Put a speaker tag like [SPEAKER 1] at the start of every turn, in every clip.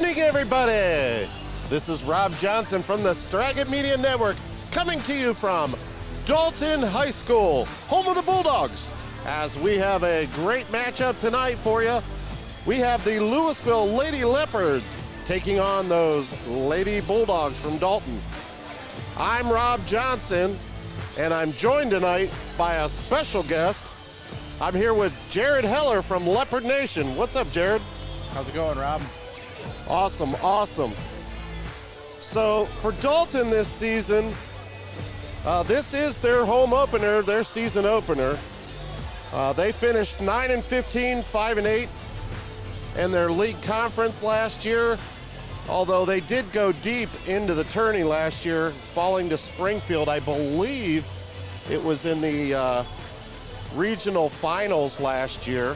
[SPEAKER 1] evening, everybody. This is Rob Johnson from the Straggett Media Network, coming to you from Dalton High School, home of the Bulldogs. As we have a great matchup tonight for you, we have the Louisville Lady Leopards taking on those Lady Bulldogs from Dalton. I'm Rob Johnson, and I'm joined tonight by a special guest. I'm here with Jared Heller from Leopard Nation. What's up, Jared?
[SPEAKER 2] How's it going, Rob?
[SPEAKER 1] Awesome, awesome. So for Dalton this season, this is their home opener, their season opener. They finished 9-15, 5-8 in their league conference last year, although they did go deep into the tourney last year, falling to Springfield. I believe it was in the regional finals last year.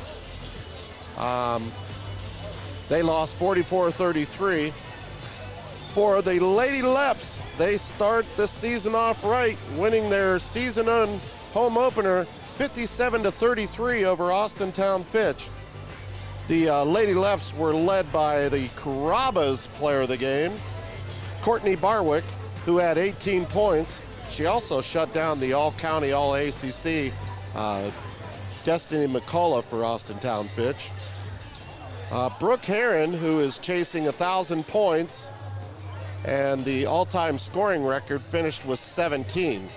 [SPEAKER 1] They lost 44-33. For the Lady Leps, they start the season off right, winning their season home opener 57-33 over Austintown Fitch. The Lady Leps were led by the Carrabba's player of the game, Courtney Barwick, who had 18 points. She also shut down the All-County, All-ACC Destiny McCullough for Austintown Fitch. Brooke Heron, who is chasing 1,000 points, and the all-time scoring record finished with 17.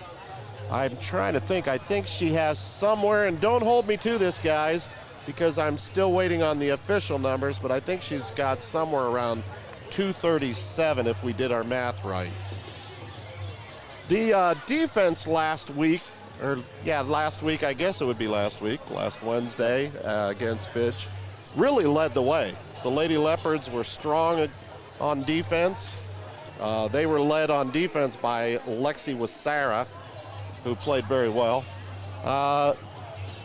[SPEAKER 1] I'm trying to think. I think she has somewhere, and don't hold me to this, guys, because I'm still waiting on the official numbers, but I think she's got somewhere around 237 if we did our math right. The defense last week, I guess it would be last Wednesday against Fitch, really led the way. The Lady Leopards were strong on defense. They were led on defense by Lexi Wasara, who played very well.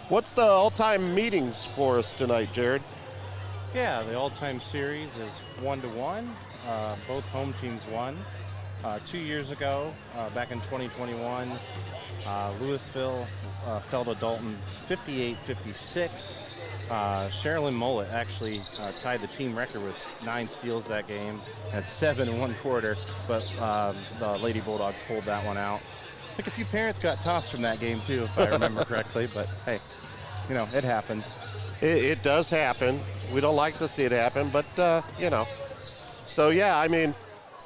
[SPEAKER 1] What's the all-time meetings for us tonight, Jared?
[SPEAKER 2] Yeah, the all-time series is 1-1. Both home teams won. 2 years ago, back in 2021, Louisville fell to Dalton 58-56. Sherilyn Mullet actually tied the team record with 9 steals that game at 7 1/4, but the Lady Bulldogs pulled that one out. I think a few parents got tossed from that game too, if I remember correctly, but hey, you know, it happens.
[SPEAKER 1] It does happen. We don't like to see it happen, but you know. So yeah, I mean,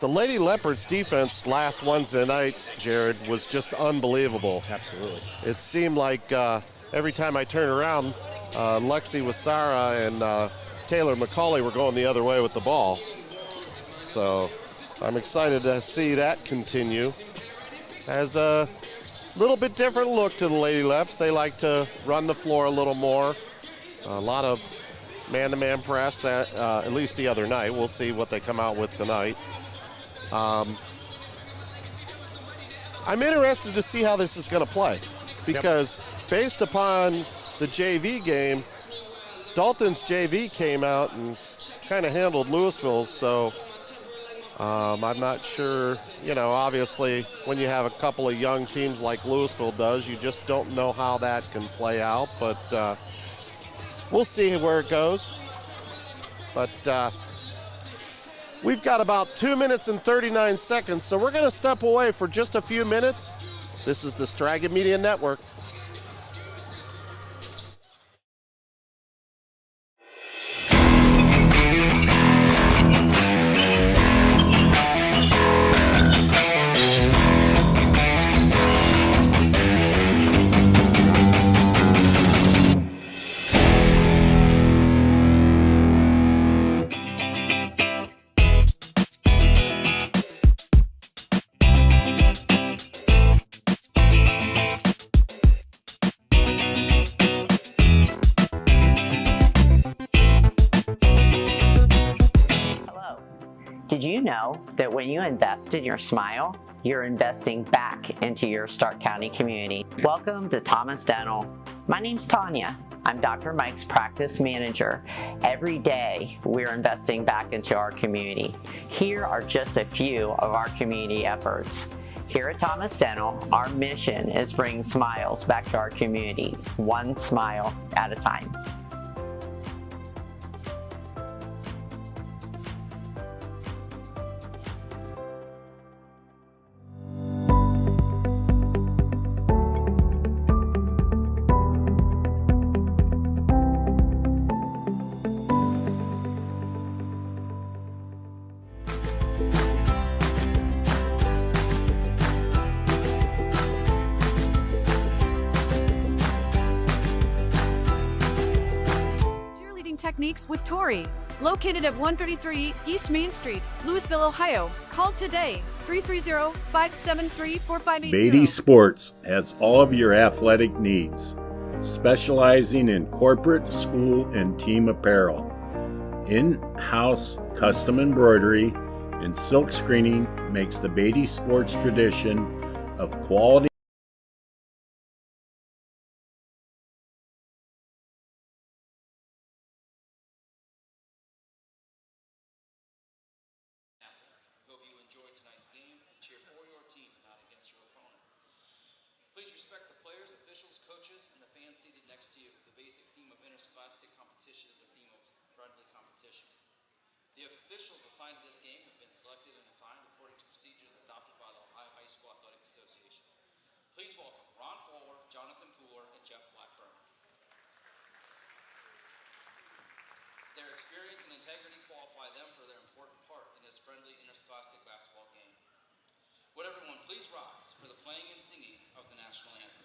[SPEAKER 1] the Lady Leopards defense last Wednesday night, Jared, was just unbelievable.
[SPEAKER 2] Absolutely.
[SPEAKER 1] It seemed like every time I turned around, Lexi Wasara and Taylor McCauley were going the other way with the ball. So I'm excited to see that continue. Has a little bit different look to the Lady Leps. They like to run the floor a little more. A lot of man-to-man press, at least the other night. We'll see what they come out with tonight. I'm interested to see how this is going to play, because based upon the JV game, Dalton's JV came out and kind of handled Louisville's, so I'm not sure, you know, obviously when you have a couple of young teams like Louisville does, you just don't know how that can play out, but we'll see where it goes. But we've got about 2 minutes and 39 seconds, so we're going to step away for just a few minutes. This is the Straggett Media Network.
[SPEAKER 3] Did you know that when you invest in your smile, you're investing back into your Stark County community? Welcome to Thomas Dental. My name's Tanya. I'm Dr. Mike's practice manager. Every day, we're investing back into our community. Here are just a few of our community efforts. Here at Thomas Dental, our mission is bringing smiles back to our community, one smile at a time.
[SPEAKER 4] techniques with Tori. Located at 133 East Main Street, Louisville, Ohio. Call today, 330-573-4580.
[SPEAKER 5] Beatty Sports has all of your athletic needs, specializing in corporate, school, and team apparel. In-house custom embroidery and silk screening makes the Beatty Sports tradition of quality.
[SPEAKER 6] Hope you enjoyed tonight's game and cheer for your team and not against your opponent. Please respect the players, officials, coaches, and the fans seated next to you. The basic theme of interscholastic competition is a theme of friendly competition. The officials assigned to this game have been selected and assigned according to procedures adopted by the Ohio High School Athletic Association. Please welcome Ron Fuller, Jonathan Pooler, and Jeff Blackburn. Their experience and integrity qualify them for their important part in this friendly interscholastic basketball game. Would everyone please rise for the playing and singing of the national anthem.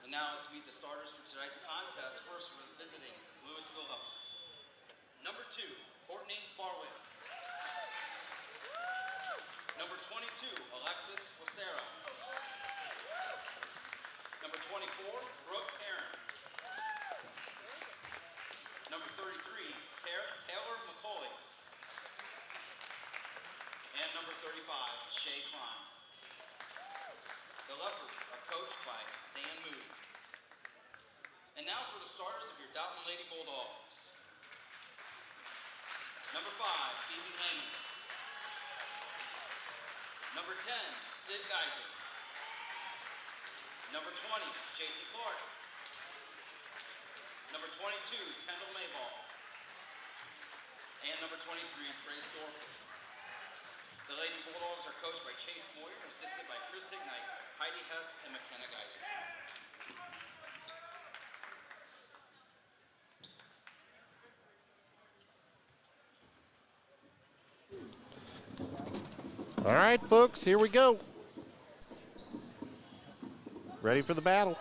[SPEAKER 6] And now let's meet the starters for tonight's contest. First, we're visiting Louisville Leopards. Number 2, Courtney Barwick. Number 22, Alexis Wasera. Number 24, Brooke Aaron. Number 33, Taylor McCoy. And number 35, Shay Klein. The Leopards are coached by Dan Moody. And now for the starters of your Dalton Lady Bulldogs. Number 5, Phoebe Lehman. Number 10, Sid Geiser. Number 20, JC Clark. Number 22, Kendall Mayball. And number 23, Grace Dorford. The Lady Bulldogs are coached by Chase Moyer, assisted by Chris Ignite, Heidi Hess, and McKenna Geiser.
[SPEAKER 1] All right, folks, here we go. Ready for the battle.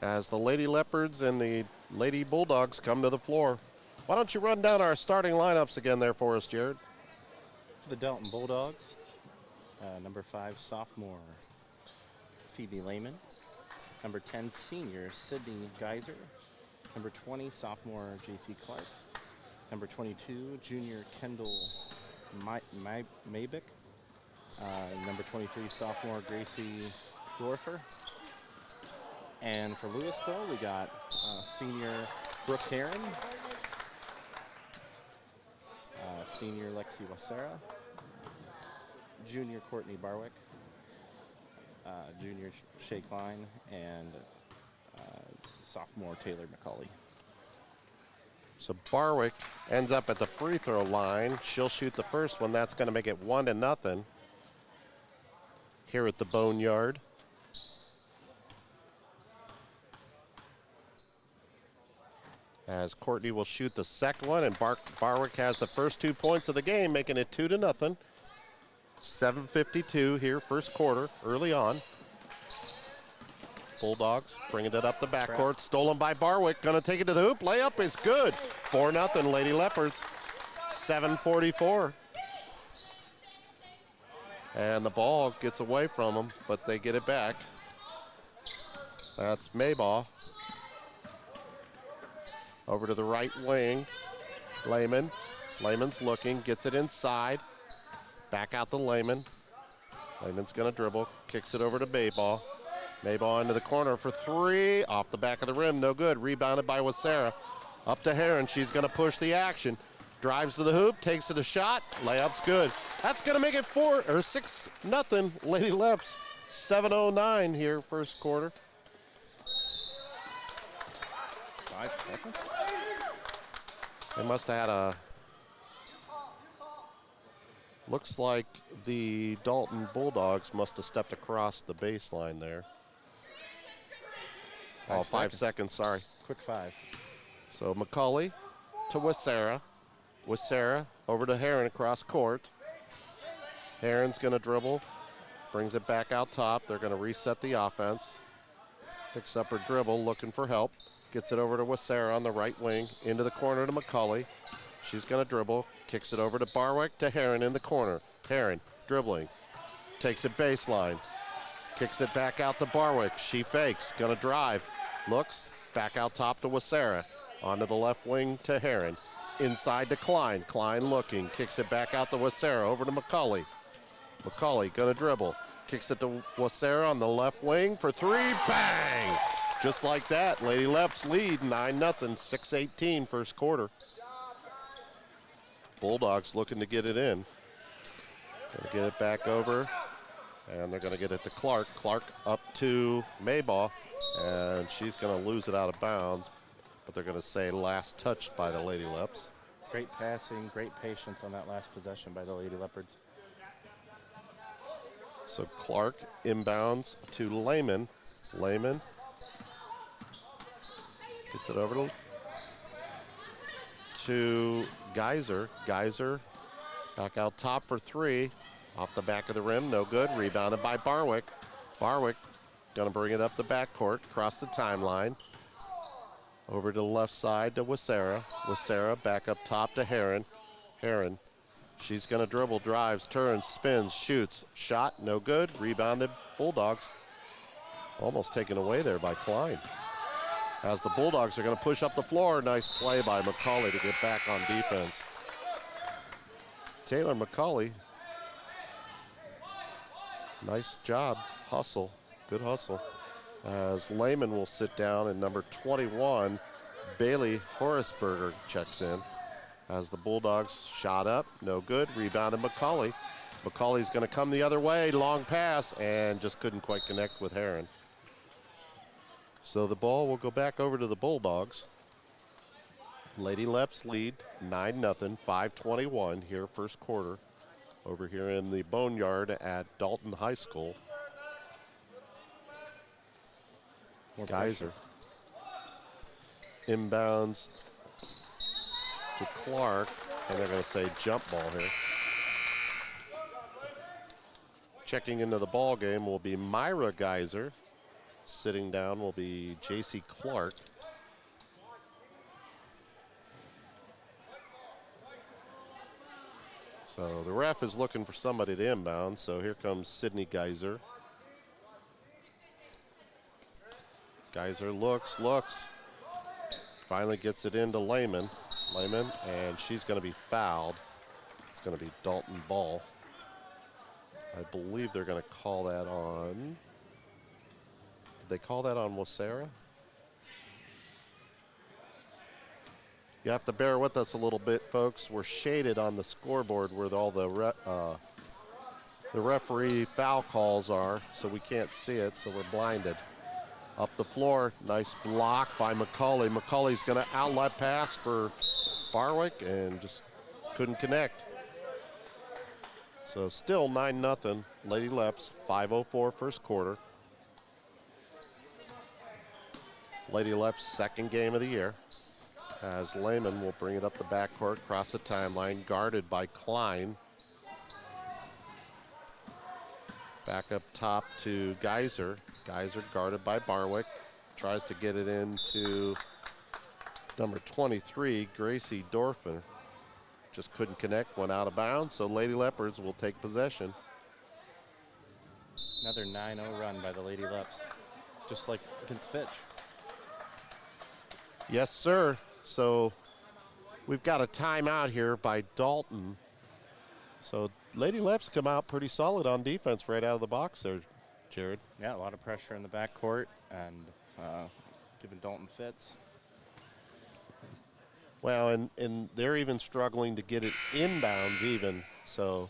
[SPEAKER 1] As the Lady Leopards and the Lady Bulldogs come to the floor. Why don't you run down our starting lineups again there for us, Jared?
[SPEAKER 2] For the Dalton Bulldogs, number 5, sophomore Phoebe Lehman. Number 10, senior Sydney Geiser. Number 20, sophomore JC Clark. Number 22, junior Kendall Maybick. Number 23, sophomore Gracie Dorfer. And for Louisville, we got senior Brooke Heron, senior Lexi Wasera, junior Courtney Barwick, junior Shay Klein, and sophomore Taylor McCauley.
[SPEAKER 1] So Barwick ends up at the free throw line. She'll shoot the first one. That's going to make it 1-0 here at the Boneyard. as Courtney will shoot the second one, and Barwick has the first 2 points of the game, making it 2-0. 7:52 here, first quarter, early on. Bulldogs bringing it up the backcourt, stolen by Barwick, gonna take it to the hoop, layup is good. 4-0 Lady Leopards, 7:44. And the ball gets away from them, but they get it back. That's Maybaugh. Over to the right wing, Lehman. Lehman's looking, gets it inside. Back out to Lehman. Lehman's gonna dribble, kicks it over to Maybaugh. Maybaugh into the corner for three, off the back of the rim, no good. Rebounded by Wasera. Up to Heron, she's gonna push the action. Drives to the hoop, takes it a shot, layup's good. That's gonna make it 6-0 Lady Leps. 7:09 here, first quarter.
[SPEAKER 2] 5 seconds?
[SPEAKER 1] They must have had a, looks like the Dalton Bulldogs must have stepped across the baseline there. 5 seconds, sorry.
[SPEAKER 2] Quick 5.
[SPEAKER 1] So McCauley to Wasera. Wasera over to Heron across court. Heron's gonna dribble, brings it back out top. They're gonna reset the offense. Picks up her dribble, looking for help. Gets it over to Wasera on the right wing, into the corner to McCauley. She's gonna dribble, kicks it over to Barwick, to Heron in the corner. Heron dribbling, takes it baseline, kicks it back out to Barwick. She fakes, gonna drive, looks, back out top to Wasera. Onto the left wing to Heron. Inside to Klein. Klein looking, kicks it back out to Wasera, over to McCauley. McCauley gonna dribble, kicks it to Wasera on the left wing for three, bang! Just like that, Lady Leps lead 9-0, 6:18 first quarter. Bulldogs looking to get it in. Gonna get it back over, and they're gonna get it to Clark. Clark up to Maybaugh, and she's gonna lose it out of bounds, but they're gonna say last touch by the Lady Leps.
[SPEAKER 2] Great passing, great patience on that last possession by the Lady Leopards.
[SPEAKER 1] So Clark inbounds to Lehman. Lehman gets it over to Geyser. Geyser back out top for three. Off the back of the rim, no good. Rebounded by Barwick. Barwick gonna bring it up the backcourt, across the timeline. Over to the left side to Wasera. Wasera back up top to Heron. Heron, she's gonna dribble, drives, turns, spins, shoots. Shot, no good. Rebounded, Bulldogs. Almost taken away there by Klein. As the Bulldogs are gonna push up the floor. Nice play by McCauley to get back on defense. Taylor McCauley, nice job, hustle, good hustle. As Lehman will sit down, and number 21, Bailey Horaceberger checks in. As the Bulldogs shot up, no good, rebounded McCauley. McCauley's gonna come the other way, long pass, and just couldn't quite connect with Heron. So the ball will go back over to the Bulldogs. Lady Leps lead 9-0, 5:21 here, first quarter, over here in the Boneyard at Dalton High School. Geyser inbounds to Clark, and they're going to say jump ball here. Checking into the ball game will be Myra Geyser. Sitting down will be J.C. Clark. So the ref is looking for somebody to inbound, so here comes Sydney Geyser. Geyser looks. Finally gets it into Lehman, and she's going to be fouled. It's going to be Dalton ball. I believe they're going to call that on. Did they call that on Wasera? You have to bear with us a little bit, folks. We're shaded on the scoreboard where all the referee foul calls are, so we can't see it, so we're blinded. Up the floor, nice block by McCauley. McCauley's gonna outlet pass for Barwick and just couldn't connect. So still 9-0, Lady Leps, 5:04 first quarter. Lady Leps' second game of the year. As Lehman will bring it up the backcourt, cross the timeline, guarded by Klein. Back up top to Geyser. Geyser guarded by Barwick. Tries to get it into number 23, Gracie Dorfman. Just couldn't connect, went out of bounds, so Lady Leopards will take possession.
[SPEAKER 2] Another 9-0 run by the Lady Leps, just like against Fitch.
[SPEAKER 1] Yes, sir. So we've got a timeout here by Dalton. So Lady Leps come out pretty solid on defense right out of the box there, Jared.
[SPEAKER 2] Yeah, a lot of pressure in the backcourt and giving Dalton fits.
[SPEAKER 1] Well, and they're even struggling to get it inbounds even. So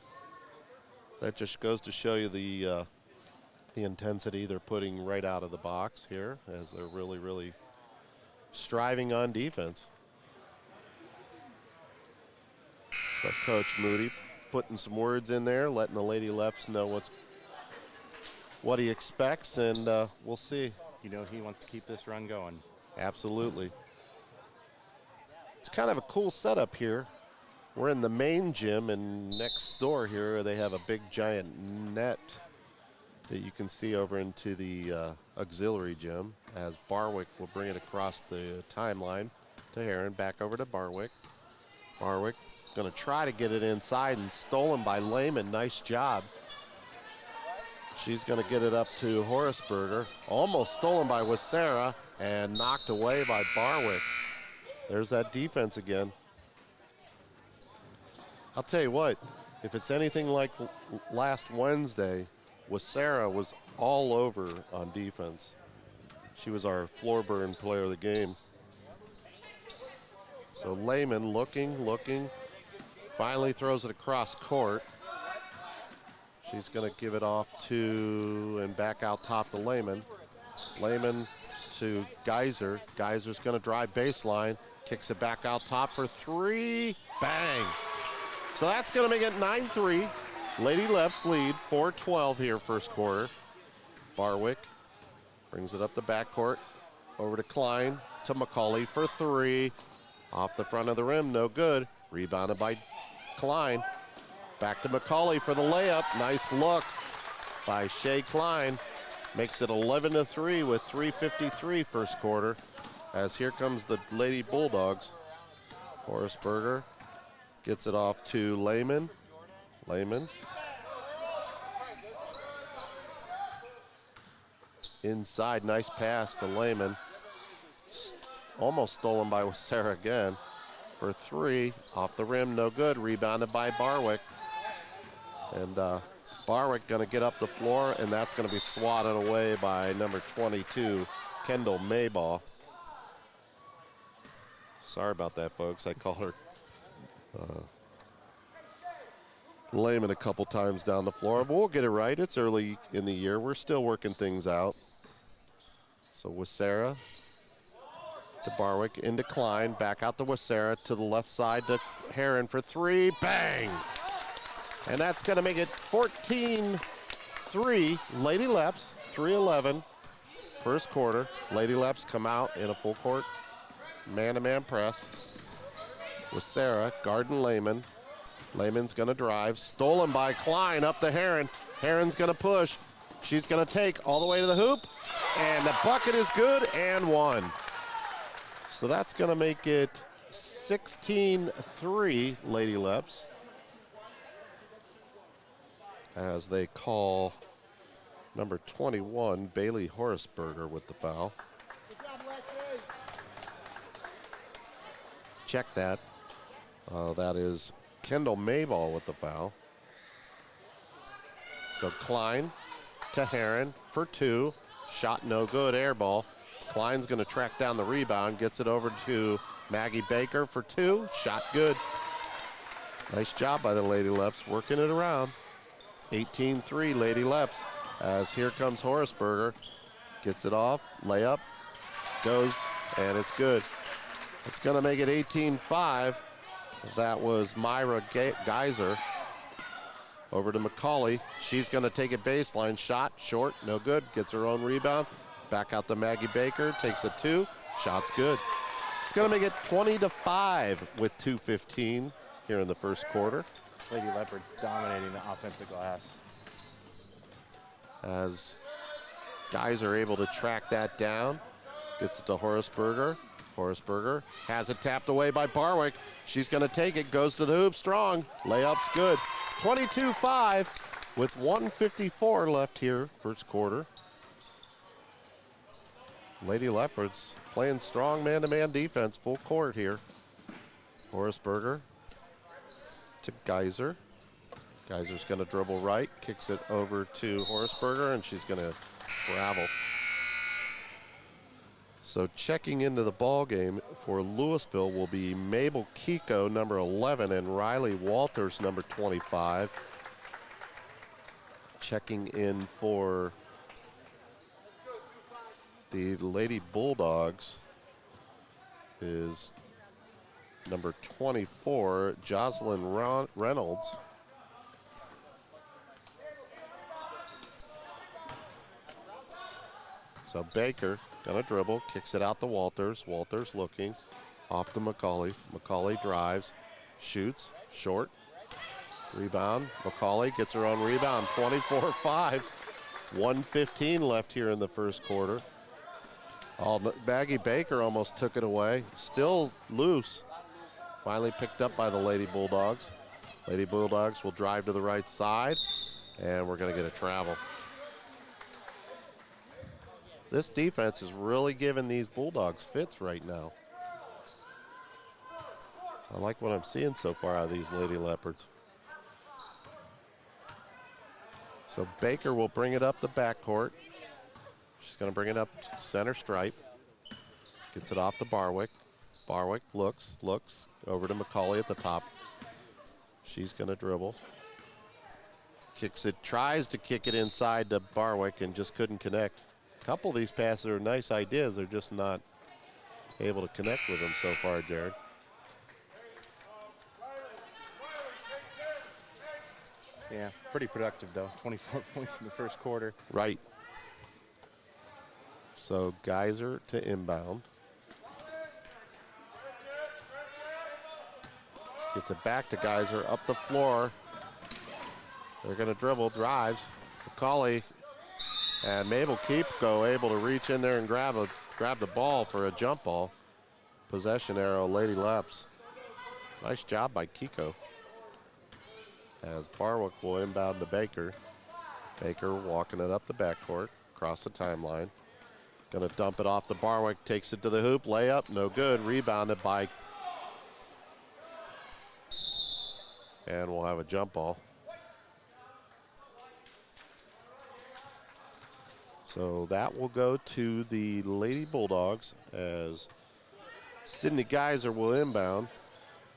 [SPEAKER 1] that just goes to show you the intensity they're putting right out of the box here, as they're really, really striving on defense. So Coach Moody putting some words in there, letting the Lady Leps know what he expects, and we'll see.
[SPEAKER 2] You know he wants to keep this run going.
[SPEAKER 1] Absolutely. It's kind of a cool setup here. We're in the main gym, and next door here they have a big giant net that you can see over into the auxiliary gym, as Barwick will bring it across the timeline to Heron, back over to Barwick. Barwick going to try to get it inside, and stolen by Lehman. Nice job. She's going to get it up to Horrisberger. Almost stolen by Wasera and knocked away by Barwick. There's that defense again. I'll tell you what, if it's anything like last Wednesday, Wasera was all over on defense. She was our floor burn player of the game. So Lehman looking, finally throws it across court. She's going to give it off to, and back out top to Lehman. Lehman to Geyser. Geyser's going to drive baseline, kicks it back out top for three, bang. So that's going to make it 9-3. Lady Leps lead, 4-12 here first quarter. Barwick brings it up the backcourt, over to Klein, to McCauley for three. Off the front of the rim, no good. Rebounded by Klein. Back to McCauley for the layup. Nice look by Shea Klein. Makes it 11-3 with 3:53 first quarter. As here comes the Lady Bulldogs. Horrisberger gets it off to Lehman. Lehman. Inside, nice pass to Lehman. Almost stolen by Sarah again. For three, off the rim, no good. Rebounded by Barwick. And Barwick going to get up the floor, and that's going to be swatted away by number 22, Kendall Maybaugh. Sorry about that, folks. I call her Lehman a couple times down the floor, but we'll get it right. It's early in the year. We're still working things out. So Wasera to Barwick, into Klein, back out to Wasera, to the left side to Heron for three, bang! And that's going to make it 14-3, Lady Leps, 3:11, first quarter. Lady Leps come out in a full court man-to-man press. Wasera guarding Lehman. Lehman's going to drive, stolen by Klein, up to Heron. Heron's going to push. She's going to take all the way to the hoop, and the bucket is good and one. So that's going to make it 16-3, Lady Leps, as they call number 21, Bailey Horrisberger, with the foul. Check that. That is Kendall Maybaugh with the foul. So Klein to Heron for two. Shot no good, air ball. Klein's going to track down the rebound, gets it over to Maggie Baker for two. Shot good. Nice job by the Lady Leps, working it around. 18-3, Lady Leps, as here comes Horrisberger. Gets it off, layup, goes, and it's good. It's going to make it 18-5. That was Myra Geyser. Over to McCauley. She's going to take it baseline. Shot, short, no good. Gets her own rebound. Back out to Maggie Baker. Takes a two. Shot's good. It's going to make it 20-5 with 2:15 here in the first quarter.
[SPEAKER 2] Lady Leopards dominating the offensive glass.
[SPEAKER 1] As guys are able to track that down. Gets it to Horaceberger. Horaceberger has it tapped away by Barwick. She's going to take it, goes to the hoop strong. Layup's good. 22-5 with 1:54 left here, first quarter. Lady Leopards playing strong man-to-man defense, full court here. Horaceberger to Geyser. Geyser's going to dribble right, kicks it over to Horaceberger, and she's going to travel. So checking into the ball game for Louisville will be Mabel Kiko, number 11, and Riley Walters, number 25. Checking in for the Lady Bulldogs is number 24, Jocelyn Reynolds. So Baker gonna dribble, kicks it out to Walters. Walters looking, off to McCauley. McCauley drives, shoots, short. Rebound, McCauley gets her own rebound, 24-5. 1:15 left here in the first quarter. Maggie Baker almost took it away. Still loose. Finally picked up by the Lady Bulldogs. Lady Bulldogs will drive to the right side, and we're gonna get a travel. This defense is really giving these Bulldogs fits right now. I like what I'm seeing so far out of these Lady Leopards. So Baker will bring it up the backcourt. She's going to bring it up center stripe. Gets it off to Barwick. Barwick looks, over to McCauley at the top. She's going to dribble. Kicks it, tries to kick it inside to Barwick and just couldn't connect. A couple of these passes are nice ideas. They're just not able to connect with them so far, Jared.
[SPEAKER 2] Yeah, pretty productive though. 24 points in the first quarter.
[SPEAKER 1] Right. So Geyser to inbound. Gets it back to Geyser, up the floor. They're going to dribble, drives. McCauley and Mabel Keepko able to reach in there and grab the ball for a jump ball. Possession arrow, Lady Leps. Nice job by Kiko. As Barwick will inbound to Baker. Baker walking it up the backcourt, across the timeline. Gonna dump it off to Barwick, takes it to the hoop, layup, no good. Rebounded by, and we'll have a jump ball. So that will go to the Lady Bulldogs as Sydney Geyser will inbound.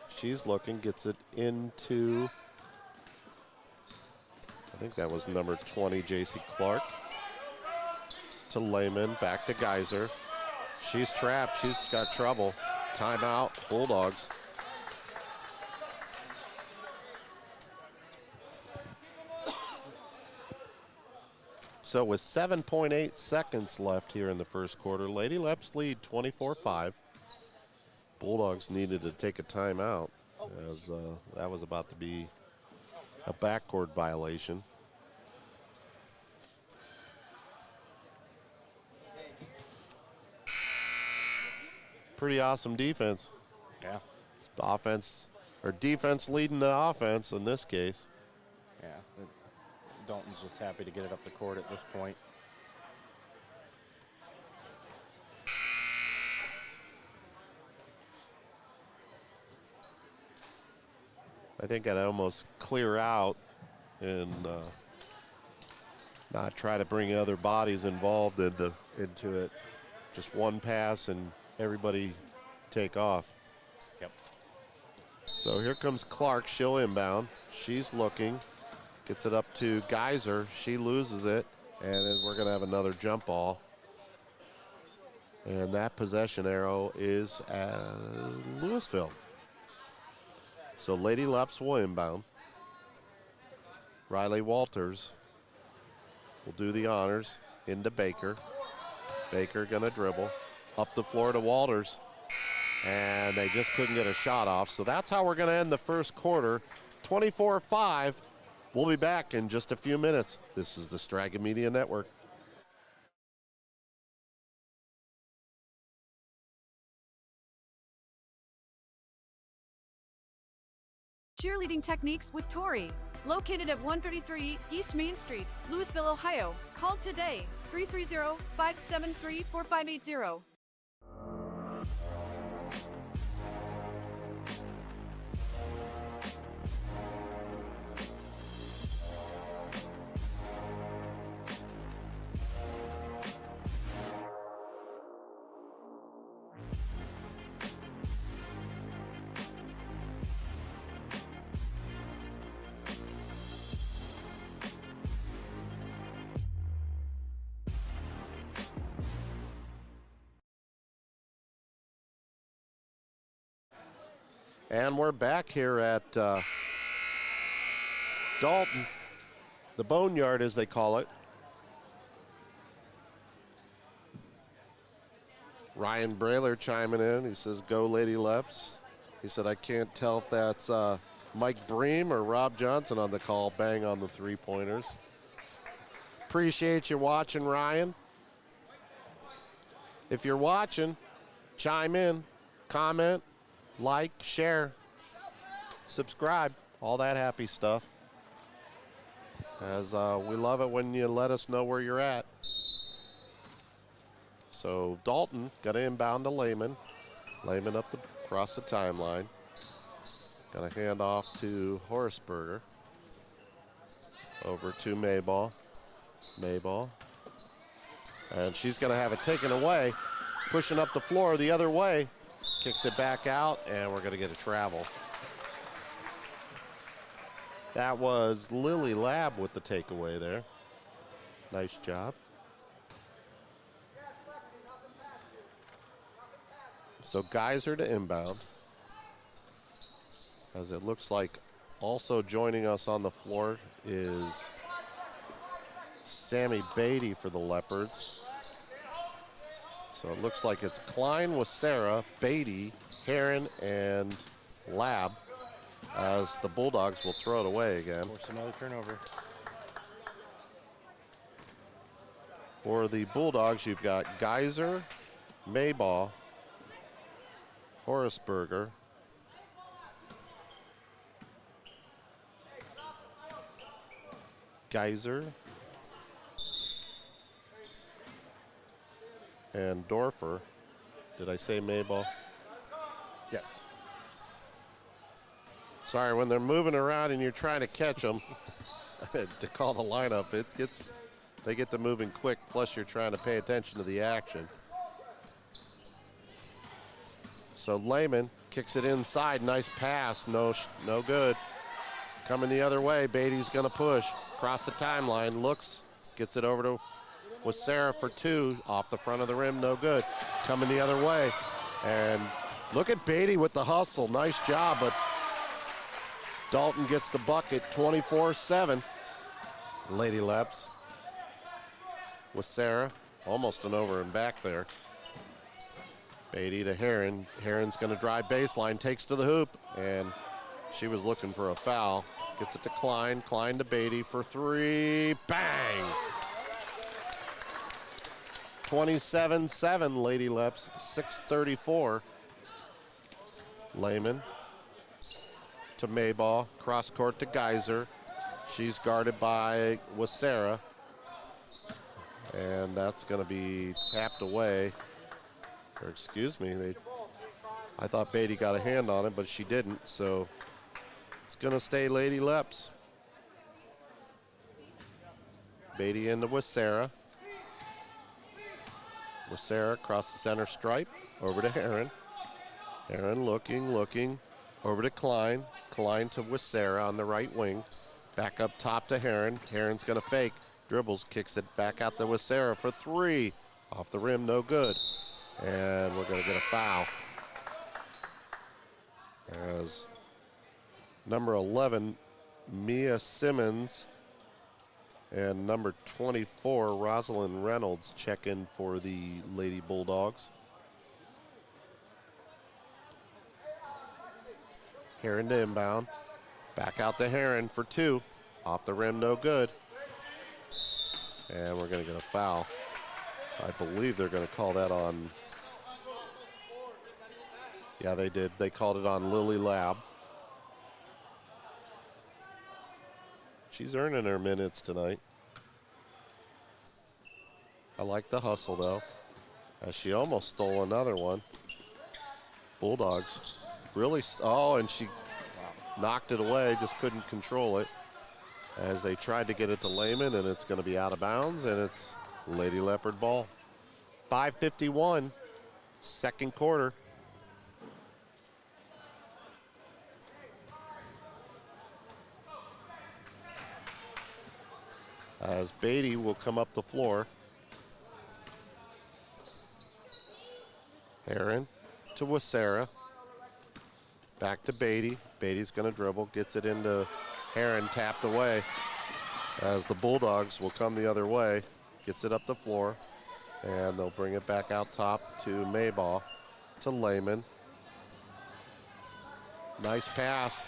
[SPEAKER 1] She's looking, gets it into, I think that was number 20, J.C. Clark. To Lehman, back to Geyser. She's trapped, she's got trouble. Timeout, Bulldogs. So with 7.8 seconds left here in the first quarter, Lady Leps lead 24-5. Bulldogs needed to take a timeout as that was about to be a backcourt violation. Pretty awesome defense.
[SPEAKER 2] Yeah.
[SPEAKER 1] Defense leading the offense in this case.
[SPEAKER 2] Yeah. Dalton's just happy to get it up the court at this point.
[SPEAKER 1] I think I'd almost clear out and not try to bring other bodies involved into it. Just one pass and everybody take off.
[SPEAKER 2] Yep.
[SPEAKER 1] So here comes Clark. She'll inbound. She's looking. Gets it up to Geyser. She loses it. And then we're going to have another jump ball. And that possession arrow is Louisville. So Lady Leps will inbound. Riley Walters will do the honors into Baker. Baker going to dribble. Up the floor to Walters. and they just couldn't get a shot off. So that's how we're going to end the first quarter, 24-5. We'll be back in just a few minutes. This is the Straga Media Network.
[SPEAKER 4] Cheerleading techniques with Tori. Located at 133 East Main Street, Louisville, Ohio. Call today, 330-573-4580.
[SPEAKER 1] And we're back here at Dalton, the Boneyard as they call it. Ryan Brailer chiming in. He says, "Go Lady Leps." He said, "I can't tell if that's Mike Bream or Rob Johnson on the call. Bang on the three-pointers." Appreciate you watching, Ryan. If you're watching, chime in, comment, like, share, subscribe, all that happy stuff. As we love it when you let us know where you're at. So Dalton got to inbound to Lehman. Lehman up across the timeline. Got a hand off to Horsberger. Over to Mayball. Mayball. And she's going to have it taken away. Pushing up the floor the other way. Kicks it back out, and we're going to get a travel. That was Lily Lab with the takeaway there. Nice job. So Geyser to inbound. As it looks like also joining us on the floor is Sammy Beatty for the Leopards. So it looks like it's Klein with Sarah, Beatty, Heron, and Lab as the Bulldogs will throw it away again.
[SPEAKER 2] Force another turnover.
[SPEAKER 1] For the Bulldogs, you've got Geyser, Mayball, Horaceberger, Geyser, and Dorfer. Did I say Mayball?
[SPEAKER 2] Yes.
[SPEAKER 1] Sorry, when they're moving around and you're trying to catch them, to call the lineup, they get to moving quick, plus you're trying to pay attention to the action. So Lehman kicks it inside, nice pass, no good. Coming the other way, Beatty's gonna push, across the timeline, looks, gets it over to with Sarah for two, off the front of the rim, no good. Coming the other way, and look at Beatty with the hustle, nice job, but Dalton gets the bucket, 24-7. Lady Leps with Sarah, almost an over and back there. Beatty to Heron, Heron's gonna drive baseline, takes to the hoop, and she was looking for a foul. Gets it to Klein, Klein to Beatty for three, bang! 27-7, Lady Leps, 6:34. Lehman to Mayball, cross court to Geyser. She's guarded by Wasera. And that's gonna be tapped away. Or excuse me, I thought Beatty got a hand on it, but she didn't, so it's gonna stay Lady Leps. Beatty into Wasera. Wasera across the center stripe, over to Heron. Heron looking, over to Klein. Klein to Wasera on the right wing. Back up top to Heron. Heron's gonna fake, dribbles, kicks it back out to Wasera for three. Off the rim, no good. And we're gonna get a foul. As number 11, Mia Simmons, and number 24, Rosalind Reynolds, check in for the Lady Bulldogs. Heron to inbound. Back out to Heron for 2. Off the rim, no good. And we're going to get a foul. I believe they're going to call that on. Yeah, they did. They called it on Lily Lab. She's earning her minutes tonight. I like the hustle, though, as she almost stole another one. Bulldogs really, and she knocked it away, just couldn't control it as they tried to get it to Lehman, and it's going to be out of bounds, and it's Lady Leopard ball. 5:51, second quarter. As Beatty will come up the floor. Heron to Wasera. Back to Beatty. Beatty's going to dribble, gets it into Heron, tapped away. As the Bulldogs will come the other way, gets it up the floor, and they'll bring it back out top to Maybaugh, to Lehman. Nice pass.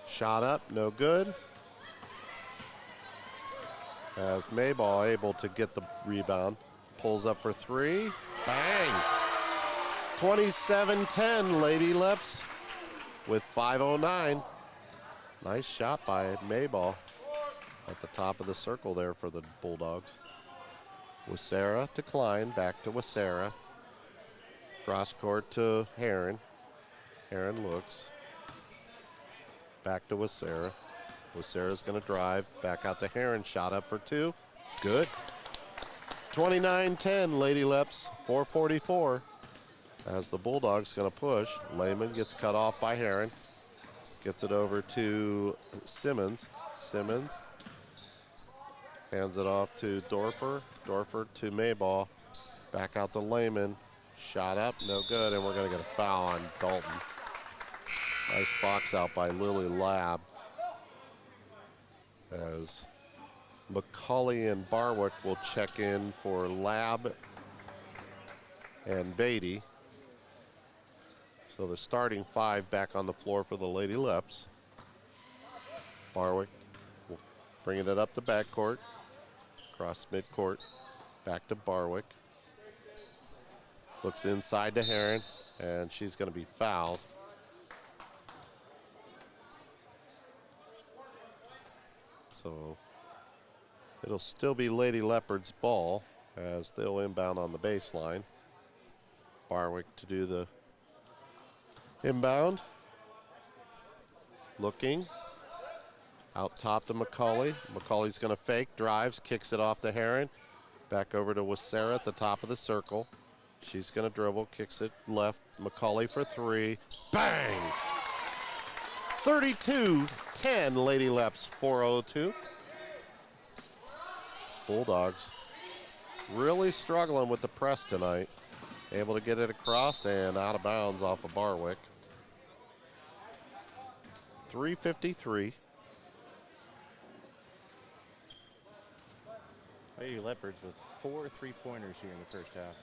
[SPEAKER 1] Shot up, no good. As Maybaugh able to get the rebound. Pulls up for 3. Bang! 27-10, Lady Leps with 5:09. Nice shot by Maybaugh at the top of the circle there for the Bulldogs. Wasera to Klein, back to Wasera. Cross court to Heron. Heron looks. Back to Wasera. Wasera's going to drive, back out to Heron, shot up for 2. Good. 29-10, Lady Leps, 4:44. As the Bulldogs going to push. Lehman gets cut off by Heron. Gets it over to Simmons. Simmons hands it off to Dorfer. Dorfer to Maybaugh. Back out to Lehman. Shot up, no good, and we're going to get a foul on Dalton. Nice box out by Lily Lab. As McCauley and Barwick will check in for Lab and Beatty. So the starting 5 back on the floor for the Lady Leps. Barwick will bringing it up the backcourt, across midcourt, back to Barwick. Looks inside to Heron, and she's going to be fouled. So it'll still be Lady Leopard's ball as they'll inbound on the baseline. Barwick to do the inbound. Looking. Out top to McCauley. McCauley's going to fake, drives, kicks it off to Heron. Back over to Wasera at the top of the circle. She's going to dribble, kicks it left. McCauley for 3. Bang! 32-10, Lady Leps, 4:02. Bulldogs really struggling with the press tonight. Able to get it across and out of bounds off of Barwick. 3:53.
[SPEAKER 2] Lady Leopards with 4 3-pointers here in the first half.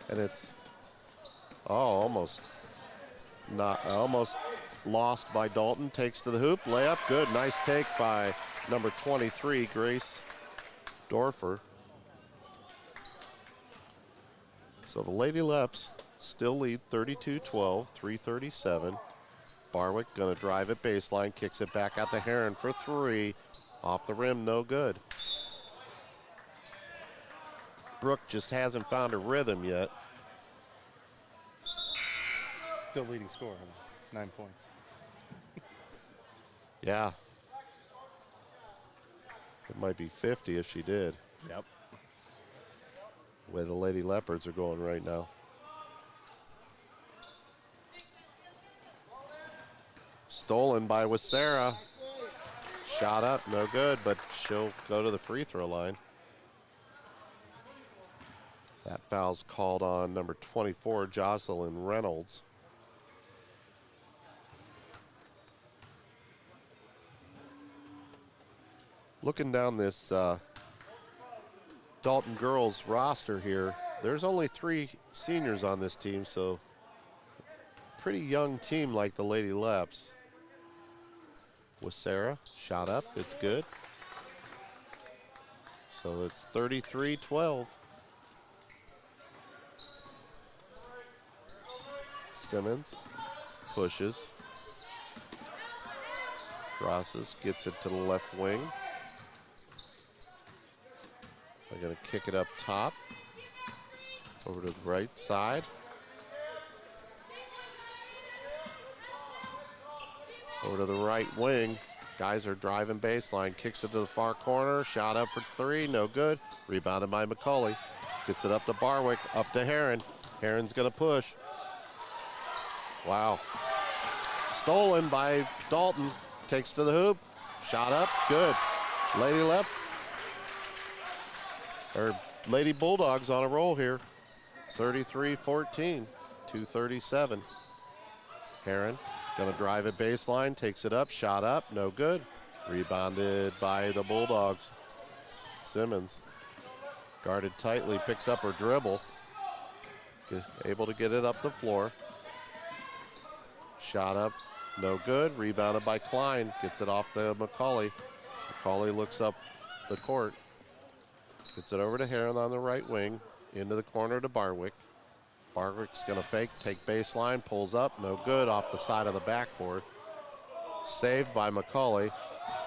[SPEAKER 1] And it's almost lost by Dalton. Takes to the hoop, layup, good. Nice take by number 23, Grace Dorfer. So the Lady Leps still lead 32-12, 3:37. Barwick gonna drive it baseline, kicks it back out to Heron for 3. Off the rim, no good. Brooke just hasn't found a rhythm yet.
[SPEAKER 2] Still leading scorer, 9 points.
[SPEAKER 1] Yeah. It might be 50 if she did.
[SPEAKER 2] Yep.
[SPEAKER 1] Where the Lady Leopards are going right now. Stolen by Wasera. Shot up, no good, but she'll go to the free throw line. That foul's called on number 24, Jocelyn Reynolds. Looking down this Dalton girls roster here, there's only 3 seniors on this team, so pretty young team like the Lady Leps. With Sarah, shot up, it's good. So it's 33-12. Simmons pushes, crosses, gets it to the left wing. They're going to kick it up top, over to the right side. Over to the right wing. Guys are driving baseline, kicks it to the far corner, shot up for three, no good. Rebounded by McCauley. Gets it up to Barwick, up to Heron. Heron's going to push. Wow. Stolen by Dalton. Takes to the hoop. Shot up. Good. Lady Lep. Or Lady Bulldogs on a roll here. 33-14. 2:37. Heron gonna drive it baseline. Takes it up. Shot up. No good. Rebounded by the Bulldogs. Simmons. Guarded tightly. Picks up her dribble. Able to get it up the floor. Shot up, no good. Rebounded by Klein. Gets it off to McCauley. McCauley looks up the court. Gets it over to Heron on the right wing. Into the corner to Barwick. Barwick's going to fake, take baseline, pulls up. No good off the side of the backboard. Saved by McCauley.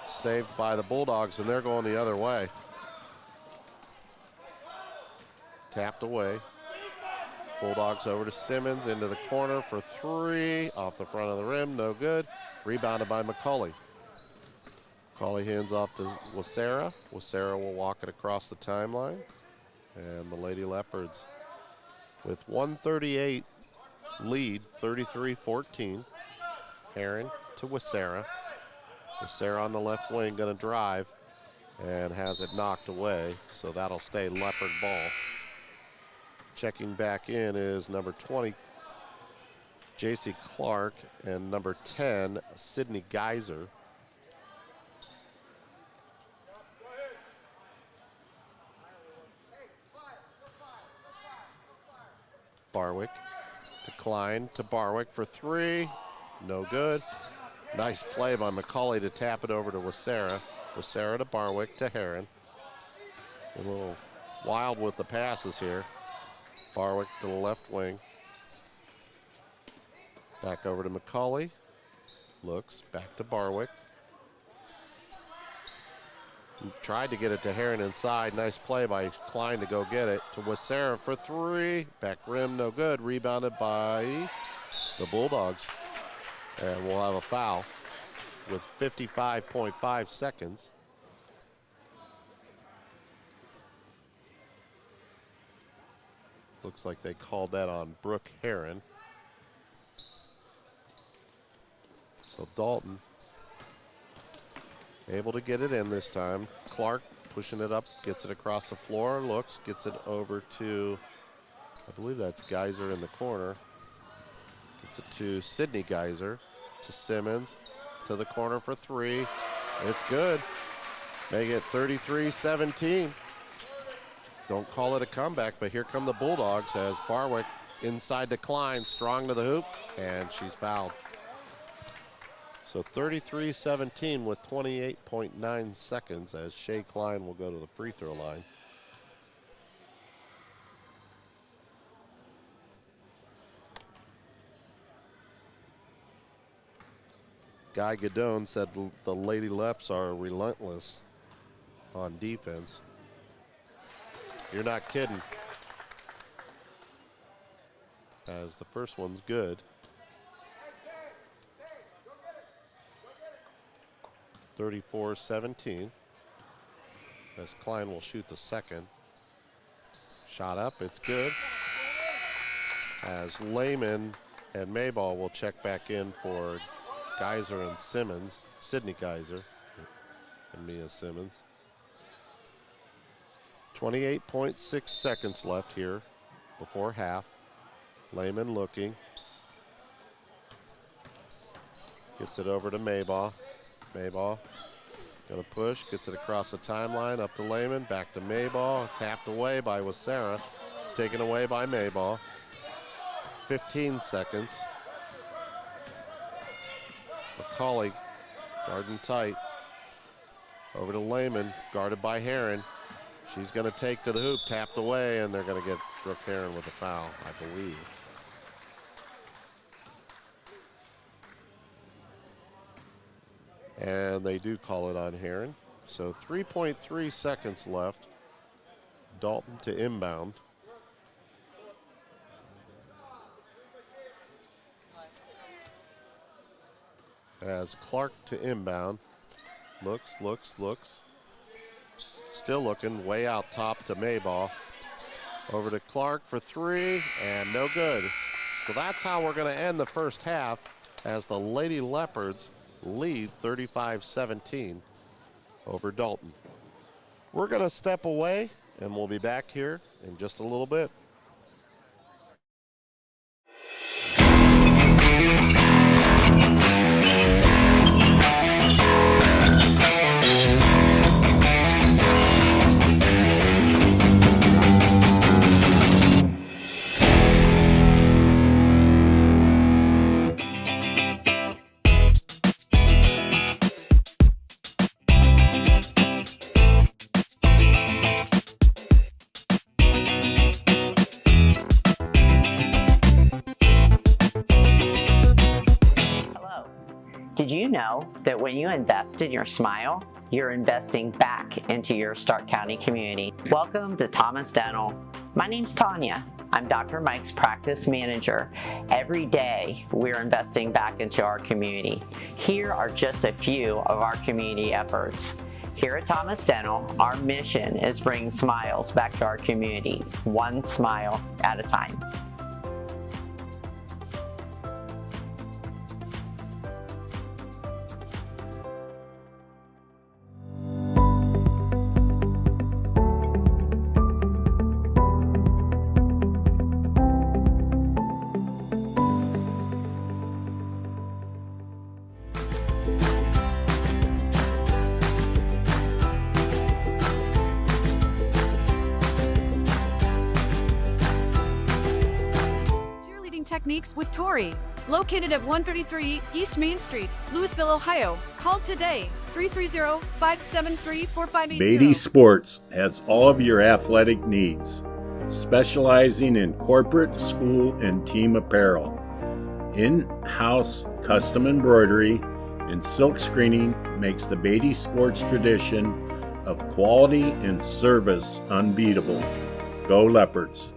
[SPEAKER 1] Saved by the Bulldogs, and they're going the other way. Tapped away. Bulldogs over to Simmons, into the corner for three, off the front of the rim, no good. Rebounded by McCauley. McCauley hands off to Wasera. Wasera will walk it across the timeline. And the Lady Leopards with 138 lead, 33-14. Heron to Wasera. Wasera on the left wing, gonna drive, and has it knocked away, so that'll stay Leopard ball. Checking back in is number 20, J.C. Clark, and number 10, Sydney Geyser. Barwick to Klein to Barwick for three. No good. Nice play by McCauley to tap it over to Wasera. Wasera to Barwick to Heron. A little wild with the passes here. Barwick to the left wing. Back over to McCauley. Looks back to Barwick. He tried to get it to Heron inside. Nice play by Klein to go get it. To Wasera for three. Back rim, no good. Rebounded by the Bulldogs. And we'll have a foul with 55.5 seconds. Looks like they called that on Brooke Heron. So Dalton able to get it in this time. Clark pushing it up, gets it across the floor, looks, gets it over to, I believe that's Geyser in the corner. Gets it to Sydney Geyser, to Simmons, to the corner for three. It's good. Make it 33-17. Don't call it a comeback, but here come the Bulldogs as Barwick inside the Klein, strong to the hoop, and she's fouled. So 33-17 with 28.9 seconds as Shea Klein will go to the free throw line. Guy Gadone said the Lady Leps are relentless on defense. You're not kidding. As the first one's good. 34-17. As Klein will shoot the second. Shot up, it's good. As Lehman and Mayball will check back in for Geyser and Simmons. Sydney Geyser and Mia Simmons. 28.6 seconds left here before half. Lehman looking. Gets it over to Mayball. Mayball gonna push, gets it across the timeline, up to Lehman, back to Mayball, tapped away by Wasera, taken away by Mayball. 15 seconds. McCauley guarding tight. Over to Lehman, guarded by Heron. She's going to take to the hoop, tapped away, and they're going to get Brooke Heron with a foul, I believe. And they do call it on Heron. So 3.3 seconds left. Dalton to inbound. As Clark to inbound. Looks. Still looking, way out top to Maybaugh. Over to Clark for three, and no good. So that's how we're going to end the first half as the Lady Leopards lead 35-17 over Dalton. We're going to step away, and we'll be back here in just a little bit.
[SPEAKER 3] Did you know that when you invest in your smile, you're investing back into your Stark County community? Welcome to Thomas Dental. My name's Tanya. I'm Dr. Mike's practice manager. Every day, we're investing back into our community. Here are just a few of our community efforts. Here at Thomas Dental, our mission is bringing smiles back to our community, one smile at a time.
[SPEAKER 4] Techniques with Tori, located at 133 East Main Street, Louisville, Ohio. Call today, 330-573-4580.
[SPEAKER 5] Beatty Sports has all of your athletic needs, specializing in corporate, school, and team apparel. In-house custom embroidery and silk screening makes the Beatty Sports tradition of quality and service unbeatable. Go Leopards!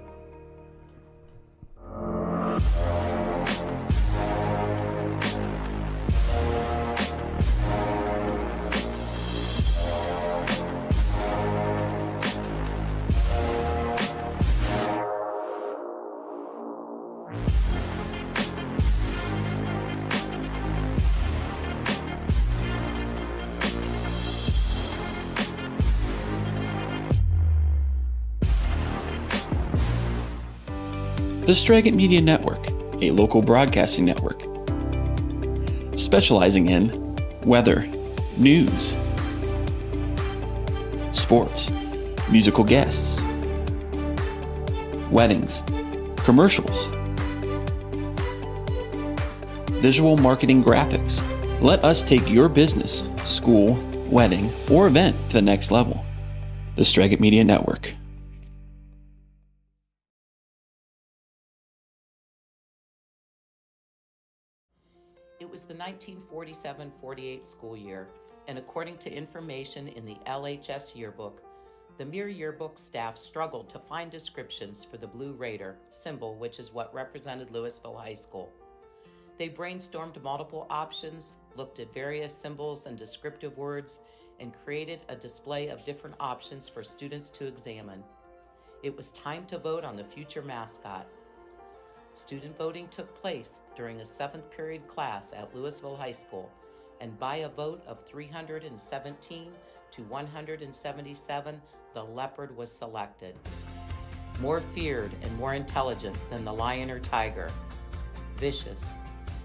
[SPEAKER 7] The Straggett Media Network, a local broadcasting network, specializing in weather, news, sports, musical guests, weddings, commercials, visual marketing graphics. Let us take your business, school, wedding, or event to the next level. The Straggett Media Network.
[SPEAKER 8] It was the 1947-48 school year, and according to information in the LHS yearbook, the Mirror yearbook staff struggled to find descriptions for the Blue Raider symbol, which is what represented Louisville High School. They brainstormed multiple options, looked at various symbols and descriptive words, and created a display of different options for students to examine. It was time to vote on the future mascot. Student voting took place during a 7th period class at Louisville High School, and by a vote of 317 to 177, the leopard was selected. More feared and more intelligent than the lion or tiger. Vicious,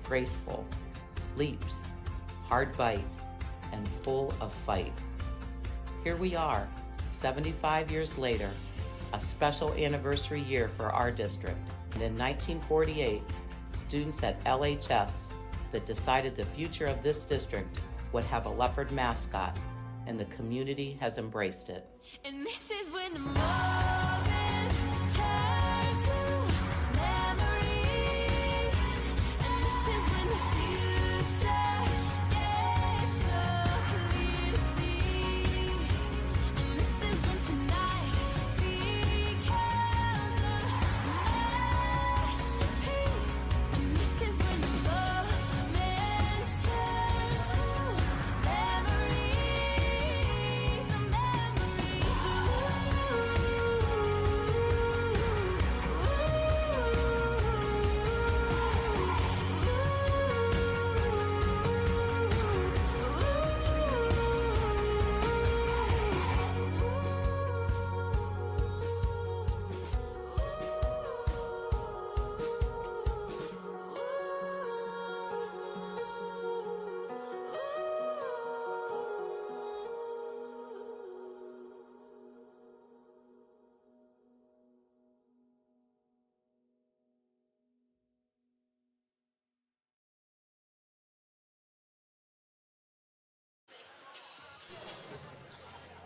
[SPEAKER 8] graceful, leaps, hard bite, and full of fight. Here we are, 75 years later, a special anniversary year for our district. And in 1948, students at LHS that decided the future of this district would have a leopard mascot, and the community has embraced it.
[SPEAKER 9] And this is when the moments turn to memories. And this is when the future gets so clear to see. And this is when tonight becomes a masterpiece. And this is when the moments turn to memories.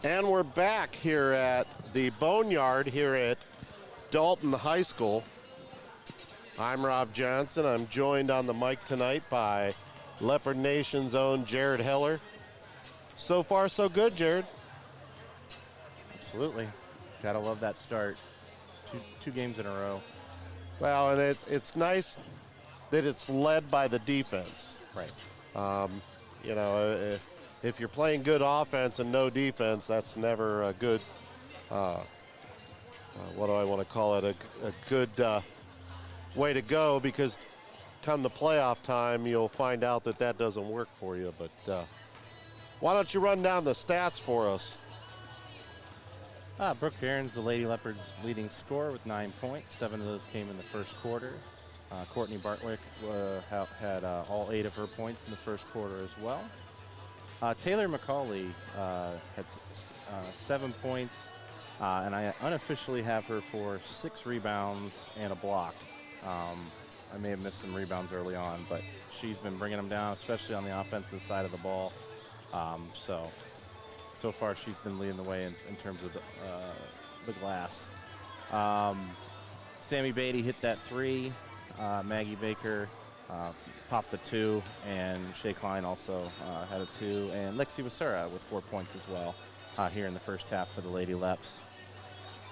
[SPEAKER 1] And we're back here at the Boneyard here at Dalton High School. I'm Rob Johnson. I'm joined on the mic tonight by Leopard Nation's own Jared Heller. So far, so good, Jared.
[SPEAKER 2] Absolutely. Gotta love that start. Two games in a row.
[SPEAKER 1] Well, and it's nice that it's led by the defense.
[SPEAKER 2] Right.
[SPEAKER 1] You know, if you're playing good offense and no defense, that's never a good, what do I want to call it, a good way to go, because come the playoff time, you'll find out that that doesn't work for you. But why don't you run down the stats for us?
[SPEAKER 2] Brooke Barron's the Lady Leopards' leading scorer with 9 points. 7 of those came in the first quarter. Courtney Bartwick had all 8 of her points in the first quarter as well. Taylor McCauley had 7 points, and I unofficially have her for 6 rebounds and a block. I may have missed some rebounds early on, but she's been bringing them down, especially on the offensive side of the ball. So far she's been leading the way in terms of the glass. Sammy Beatty hit that 3. Maggie Baker popped the 2, and Shay Klein also had a 2, and Lexi Wasura with 4 points as well here in the first half for the Lady Leps.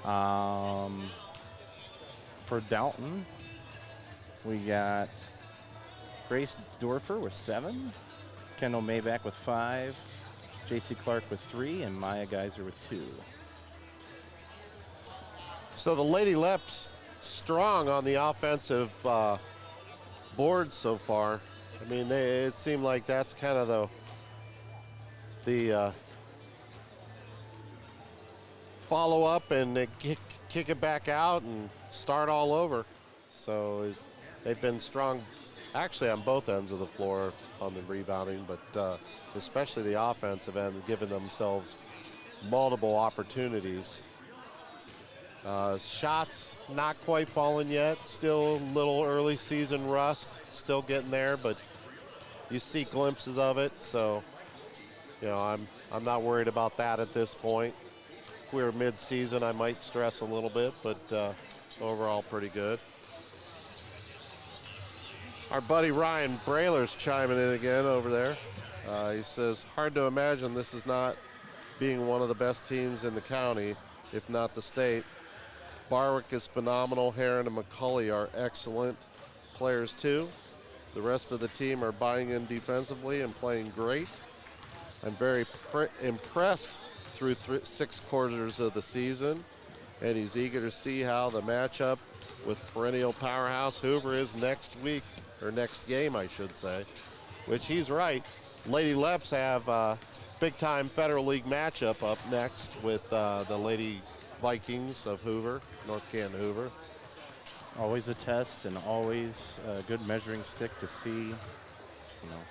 [SPEAKER 2] For Dalton, we got Grace Dorfer with 7, Kendall Maybach with 5, JC Clark with 3, and Maya Geyser with 2.
[SPEAKER 1] So the Lady Leps strong on the offensive board so far. I mean, it seemed like that's kind of the follow up and kick it back out and start all over. So they've been strong actually on both ends of the floor on the rebounding, but especially the offensive end, giving themselves multiple opportunities. Shots not quite falling yet, still a little early season rust, still getting there, but you see glimpses of it. So, you know, I'm not worried about that at this point. If we were mid-season, I might stress a little bit, but overall pretty good. Our buddy Ryan Brailer's chiming in again over there. He says, hard to imagine this is not being one of the best teams in the county, if not the state. Barwick is phenomenal. Heron and McCulley are excellent players too. The rest of the team are buying in defensively and playing great. I'm very impressed through 6 quarters of the season, and he's eager to see how the matchup with perennial powerhouse Hoover is next week, or next game, I should say, which he's right. Lady Leps have a big-time Federal League matchup up next with the Lady Vikings of Hoover, North Canton Hoover.
[SPEAKER 2] Always a test and always a good measuring stick to see, you know,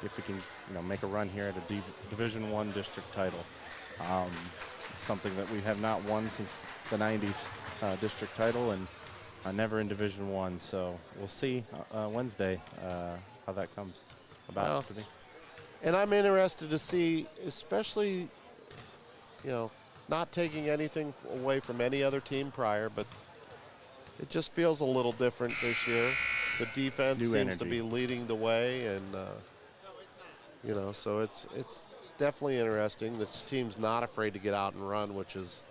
[SPEAKER 2] if we can, you know, make a run here at a Division I district title. It's something that we have not won since the 90s, district title, and never in Division I. So we'll see Wednesday how that comes about
[SPEAKER 1] Well,
[SPEAKER 2] to be.
[SPEAKER 1] And I'm interested to see, especially, not taking anything away from any other team prior, but it just feels a little different this year. The defense
[SPEAKER 2] New
[SPEAKER 1] seems to
[SPEAKER 2] energy.
[SPEAKER 1] be leading the way, and so it's definitely interesting. This team's not afraid to get out and run, which is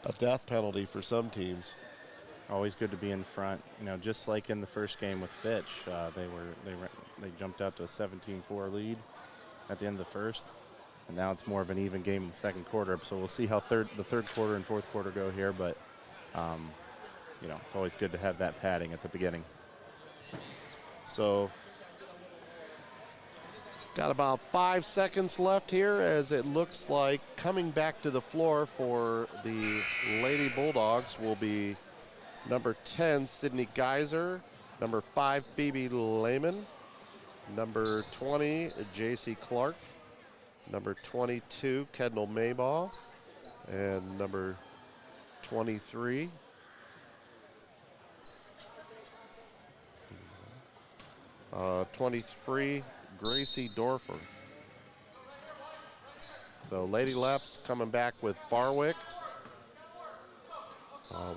[SPEAKER 1] a death penalty for some teams.
[SPEAKER 2] Always good to be in front. Just like in the first game with Fitch, they jumped out to a 17-4 lead at the end of the first, and now it's more of an even game in the second quarter. So we'll see how the third quarter and fourth quarter go here, but it's always good to have that padding at the beginning.
[SPEAKER 1] So got about 5 seconds left here as it looks like coming back to the floor for the Lady Bulldogs will be number 10, Sydney Geyser, number 5, Phoebe Lehman, number 20, J.C. Clark, number 22, Kendall Maybaugh, and number 23, Gracie Dorfer. So Lady Leps coming back with Barwick,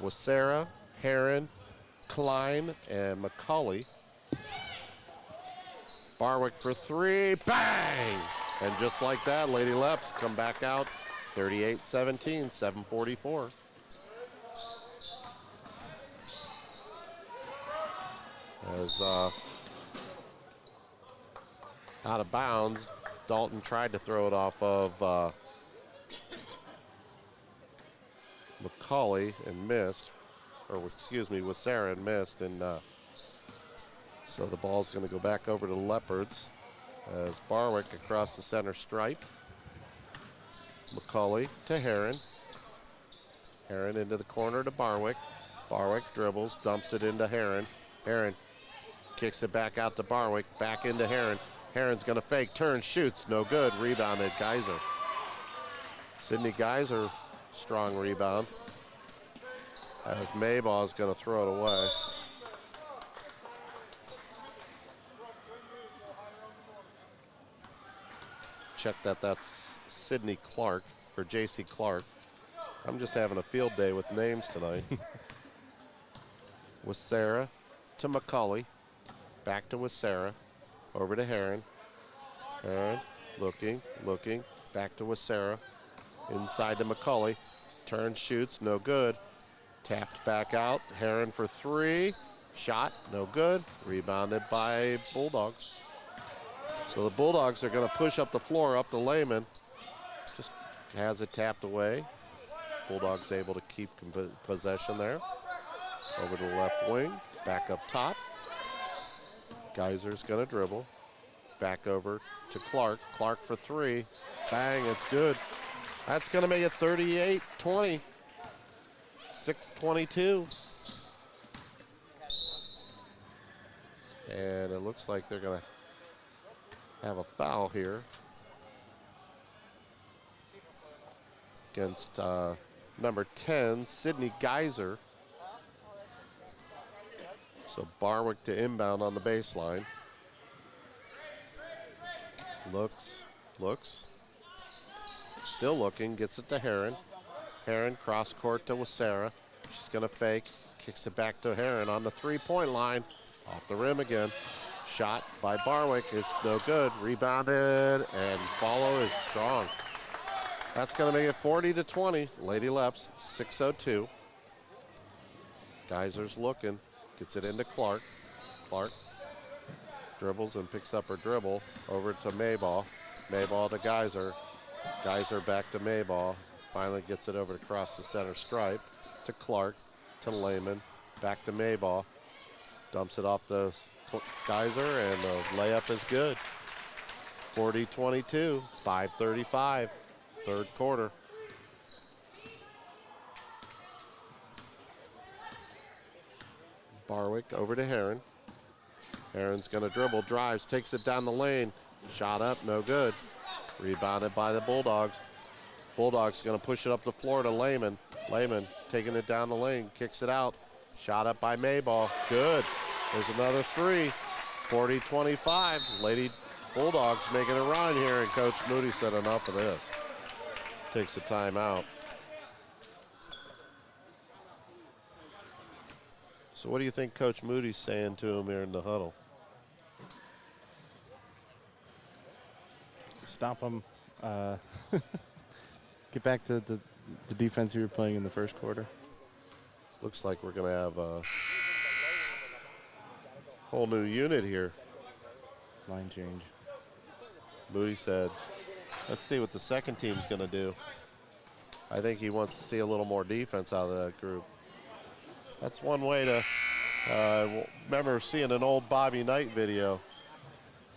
[SPEAKER 1] with Sarah, Heron, Klein, and McCauley. Barwick for 3, bang! And just like that, Lady Leps come back out 38-17, 7:44. As out of bounds, Dalton tried to throw it off of McCauley and missed, or excuse me, with Sarah and missed, and so the ball's going to go back over to the Leopards as Barwick across the center stripe. McCauley to Heron. Heron into the corner to Barwick. Barwick dribbles, dumps it into Heron. Heron kicks it back out to Barwick, back into Heron. Heron's going to fake, turn, shoots, no good. Rebounded Geyser. Sydney Geyser, strong rebound. As Maybaugh's going to throw it away. Check that's Sydney Clark, or J.C. Clark. I'm just having a field day with names tonight. With Sarah to McCauley. Back to with Sarah. Over to Heron. Heron looking, back to with Sarah. Inside to McCauley. Turn, shoots, no good. Tapped back out. Heron for 3. Shot, no good. Rebounded by Bulldogs. So the Bulldogs are going to push up the floor, up to Lehman. Just has it tapped away. Bulldogs able to keep possession there. Over to the left wing, back up top. Geyser's going to dribble. Back over to Clark. Clark for 3. Bang, it's good. That's going to make it 38-20. 6:22. And it looks like they're going to have a foul here against number 10, Sydney Geyser. So Barwick to inbound on the baseline. Looks. Still looking, gets it to Heron. Heron cross court to Wasera. She's gonna fake, kicks it back to Heron on the 3-point line. Off the rim again. Shot by Barwick is no good. Rebounded, and follow is strong. That's gonna make it 40-20. Lady Leps, 6:02. Geyser's looking. Gets it into Clark. Clark dribbles and picks up her dribble over to Maybaugh. Maybaugh to Geyser. Geyser back to Maybaugh. Finally gets it over across the center stripe to Clark, to Lehman, back to Maybaugh. Dumps it off the Geyser, and the layup is good. 40-22, 5:35, third quarter. Barwick over to Heron. Heron's going to dribble, drives, takes it down the lane. Shot up, no good. Rebounded by the Bulldogs. Bulldogs going to push it up the floor to Lehman. Lehman taking it down the lane, kicks it out. Shot up by Maybaugh, good. There's another 3. 40-25. Lady Bulldogs making a run here, and Coach Moody said enough of this. Takes a timeout. So what do you think Coach Moody's saying to him here in the huddle?
[SPEAKER 2] Stop them. Get back to the defense we were playing in the first quarter.
[SPEAKER 1] Looks like we're going to have a whole new unit here.
[SPEAKER 2] Line change.
[SPEAKER 1] Moody said, let's see what the second team's going to do. I think he wants to see a little more defense out of that group. That's one way to remember seeing an old Bobby Knight video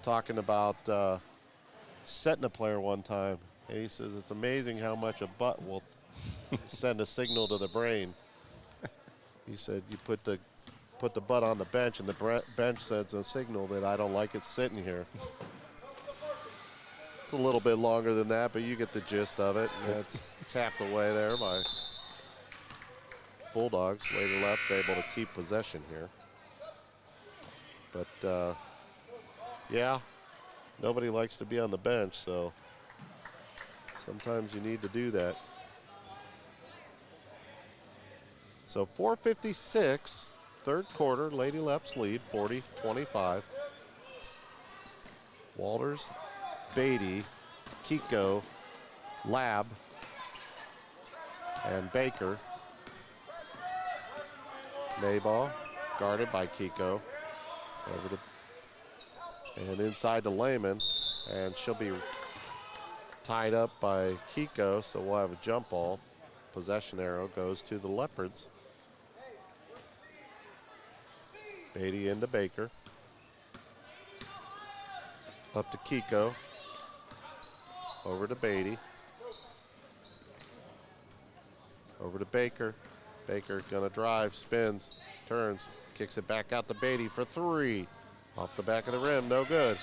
[SPEAKER 1] talking about setting a player one time. And he says it's amazing how much a butt will send a signal to the brain. He said you put the butt on the bench, and the bench sends a signal that I don't like it sitting here. It's a little bit longer than that, but you get the gist of it. And it's tapped away there by Bulldogs. Lady left, able to keep possession here. But, yeah, nobody likes to be on the bench, so sometimes you need to do that. So 4:56, third quarter, Lady Leps lead, 40-25. Walters, Beatty, Kiko, Lab, and Baker. Mayball, guarded by Kiko. Over to, and inside to Lehman, and she'll be tied up by Kiko, so we'll have a jump ball. Possession arrow goes to the Leopards. Beatty into Baker. Up to Kiko. Over to Beatty. Over to Baker. Baker gonna drive, spins, turns, kicks it back out to Beatty for three. Off the back of the rim, no good.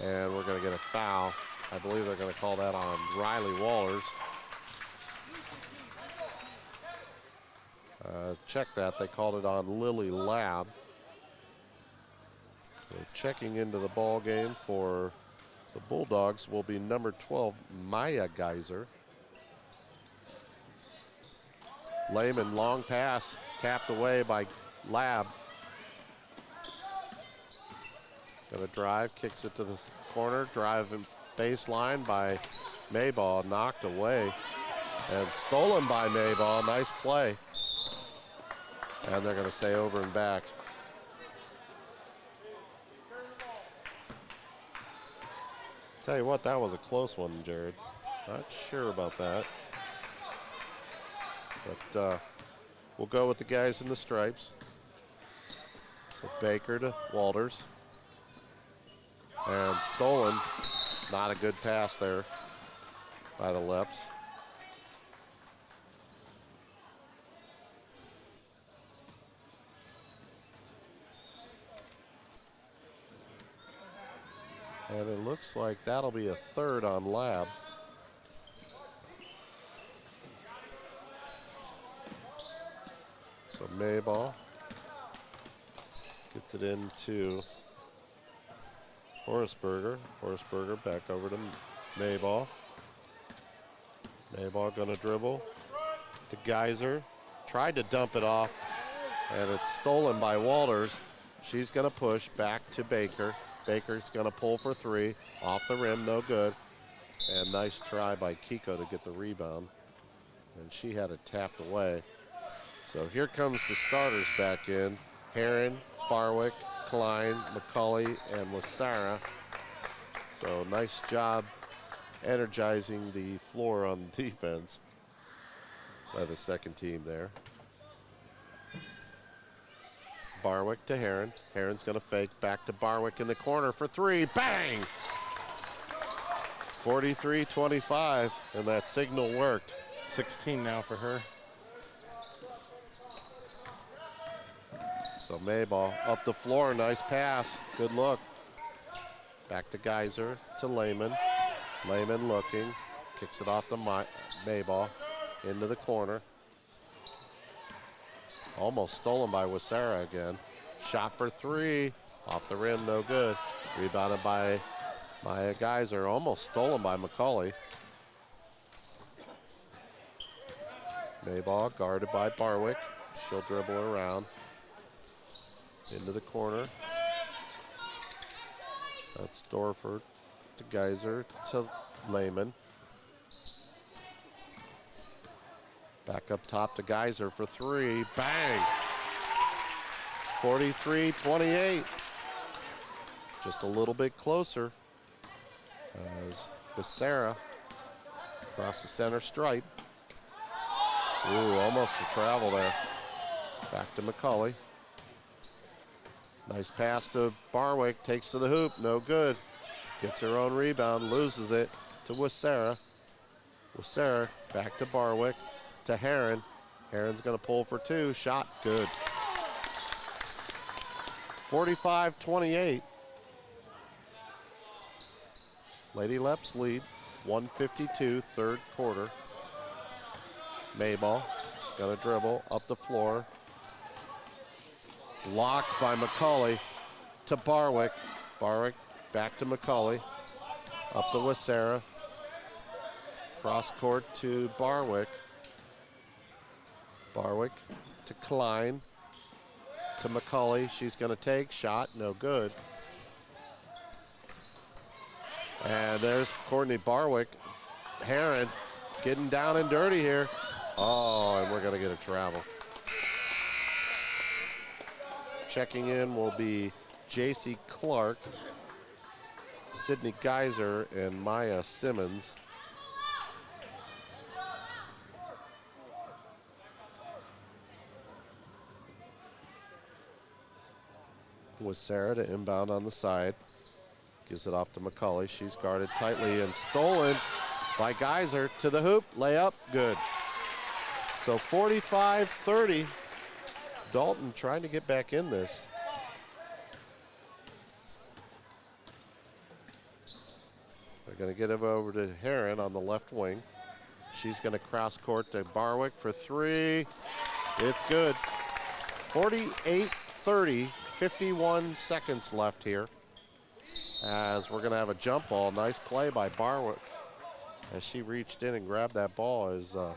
[SPEAKER 1] And we're gonna get a foul. I believe they're gonna call that on Riley Wallers. Check that, they called it on Lily Lab. So checking into the ball game for the Bulldogs will be number 12, Maya Geyser. Lehman, long pass, tapped away by Lab. Gonna drive, kicks it to the corner, driving baseline by Mayball, knocked away. And stolen by Mayball, nice play. And they're gonna say over and back. Tell you what, that was a close one, Jared. Not sure about that. But we'll go with the guys in the stripes. So Baker to Walters. And stolen. Not a good pass there by the Leps. And it looks like that'll be a third on Lab. So Mayball gets it into Horaceberger. Horaceberger back over to Mayball. Mayball gonna dribble to Geyser. Tried to dump it off, and it's stolen by Walters. She's gonna push back to Baker. Baker's gonna pull for three. Off the rim, no good. And nice try by Kiko to get the rebound. And she had it tapped away. So here comes the starters back in. Heron, Barwick, Klein, McCauley, and Wasara. So nice job energizing the floor on defense by the second team there. Barwick to Heron. Heron's gonna fake back to Barwick in the corner for three. Bang! 43-25, and that signal worked.
[SPEAKER 2] 16 now for her.
[SPEAKER 1] So Mayball up the floor, nice pass, good look. Back to Geyser, to Lehman. Lehman looking, kicks it off to Mayball, into the corner. Almost stolen by Wasara again. shot for three. Off the rim, no good. Rebounded by Maya Geyser, almost stolen by McCauley. Mayball guarded by Barwick. She'll dribble around into the corner. That's Dorford to Geyser to Lehman. Back up top to Geyser for three. Bang! 43-28. Just a little bit closer as with Sarah across the center stripe. Ooh, almost a travel there. Back to McCauley. Nice pass to Barwick, takes to the hoop, no good. Gets her own rebound, loses it to Wissera. Wissera back to Barwick, to Heron. Heron's gonna pull for two, shot, good. 45-28. Lady Leps lead, 152, third quarter. Mayball, gonna dribble up the floor. Blocked by McCauley to Barwick. Barwick back to McCauley. Up to Wissera. Cross court to Barwick. Barwick to Klein. To McCauley. She's going to take. Shot. No good. And there's Courtney Barwick. Heron getting down and dirty here. Oh, and we're going to get a travel. Checking in will be J.C. Clark, Sydney Geyser, and Maya Simmons. With Sarah to inbound on the side. Gives it off to McCauley. She's guarded tightly and stolen by Geyser to the hoop. Layup, good. So 45-30. Dalton trying to get back in this. They're going to get it over to Heron on the left wing. She's going to cross court to Barwick for three. It's good. 48-30, 51 seconds left here. As we're going to have a jump ball. Nice play by Barwick. As she reached in and grabbed that ball as the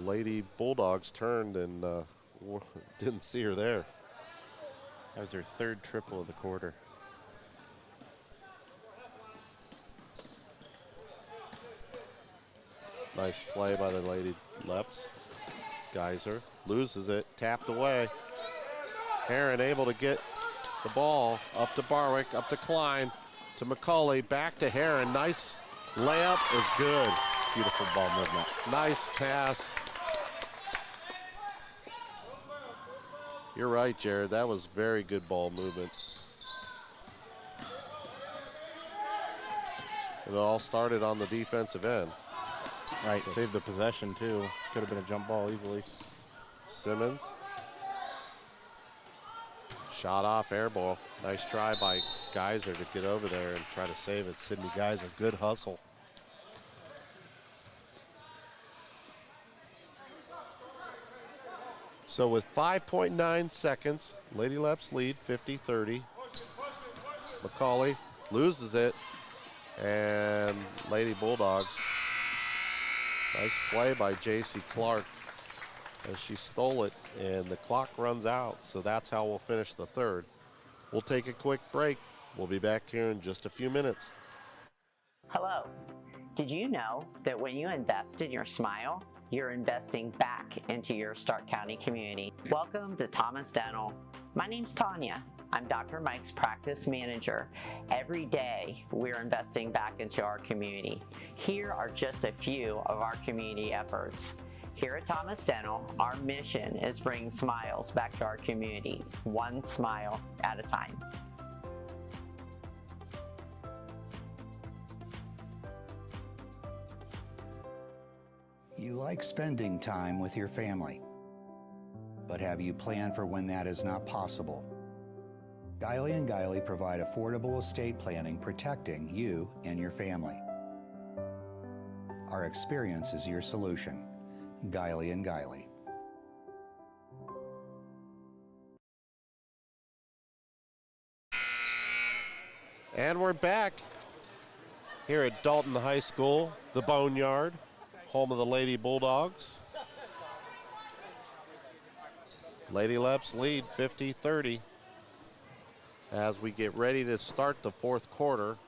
[SPEAKER 1] Lady Bulldogs turned and didn't see her there.
[SPEAKER 2] That was her third triple of the quarter.
[SPEAKER 1] Nice play by the Lady Leps. Geyser loses it, tapped away. Heron able to get the ball up to Barwick, up to Klein, to McCauley, back to Heron. Nice layup is good.
[SPEAKER 2] Beautiful ball movement.
[SPEAKER 1] Nice pass. You're right, Jared. That was very good ball movement. It all started on the defensive end.
[SPEAKER 2] Right, saved the possession too. Could have been a jump ball easily.
[SPEAKER 1] Simmons. Shot off, air ball. Nice try by Geyser to get over there and try to save it. Sydney Geyser, good hustle. So with 5.9 seconds, Lady Leps lead 50-30. McCauley loses it, and Lady Bulldogs. Nice play by J.C. Clark as she stole it, and the clock runs out, so that's how we'll finish the third. We'll take a quick break. We'll be back here in just a few minutes.
[SPEAKER 3] Hello. Did you know that when you invest in your smile, you're investing back into your Stark County community? Welcome to Thomas Dental. My name's Tanya. I'm Dr. Mike's practice manager. Every day, we're investing back into our community. Here are just a few of our community efforts. Here at Thomas Dental, our mission is bringing smiles back to our community, one smile at a time.
[SPEAKER 10] You like spending time with your family, but have you planned for when that is not possible? Guiley & Guiley provide affordable estate planning protecting you and your family. Our experience is your solution. Guiley & Guiley.
[SPEAKER 1] And we're back here at Dalton High School, the Boneyard, home of the Lady Bulldogs. Lady Leps lead 50-30 as we get ready to start the fourth quarter.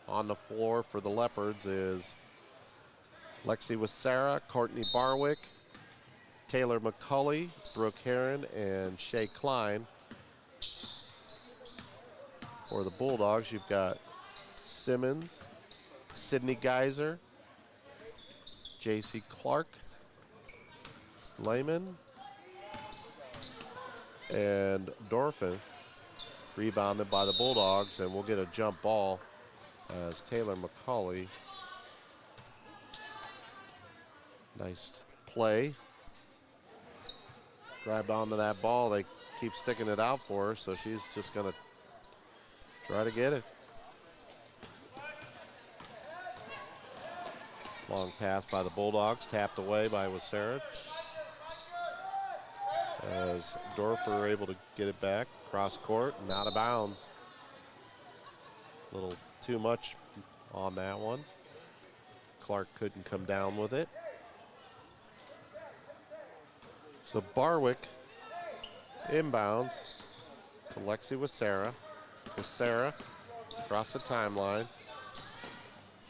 [SPEAKER 1] On the floor for the Leopards is Lexi Wissera, Courtney Barwick, Taylor McCulley, Brooke Heron, and Shay Klein. For the Bulldogs, you've got Simmons, Sydney Geyser, J.C. Clark, Lehman, and Dorfin. Rebounded by the Bulldogs, and we'll get a jump ball as Taylor McCulley. Nice play. Grabbed onto that ball. They keep sticking it out for her, so she's just going to try to get it. Long pass by the Bulldogs, tapped away by Wissera. As Dorfer able to get it back, cross court and out of bounds. A little too much on that one. Clark couldn't come down with it. So Barwick inbounds to Lexi Wissera. Wissera across the timeline.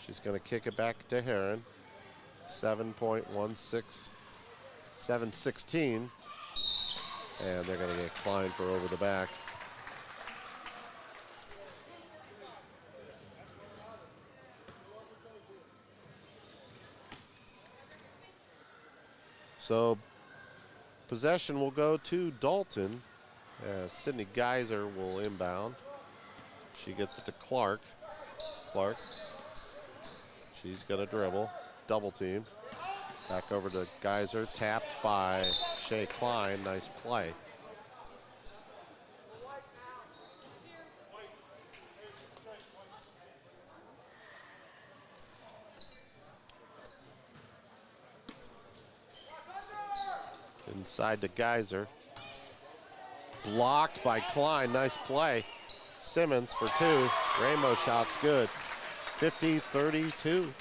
[SPEAKER 1] She's going to kick it back to Heron. 7.16. And they're going to get Klein for over the back. So possession will go to Dalton. Sydney Geyser will inbound. She gets it to Clark. Clark. She's going to dribble. Double team. Back over to Geyser. Tapped by Shay Klein. Nice play. Inside to Geyser. Blocked by Klein. Nice play. Simmons for two. Rainbow shot's good. 50-32.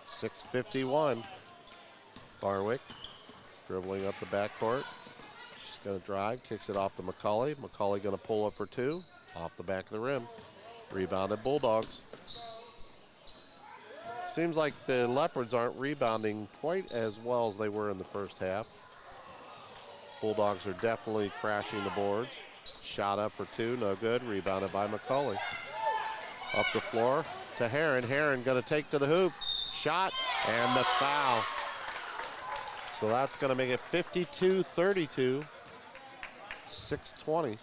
[SPEAKER 1] 6:51. Barwick dribbling up the backcourt. She's going to drive. Kicks it off to McCulley. McCulley going to pull up for two. Off the back of the rim. Rebounded Bulldogs. Seems like the Leopards aren't rebounding quite as well as they were in the first half. Bulldogs are definitely crashing the boards. Shot up for two, no good. Rebounded by McCulley. Up the floor to Heron. Heron going to take to the hoop. Shot and the foul. So that's going to make it 52-32. 6:20.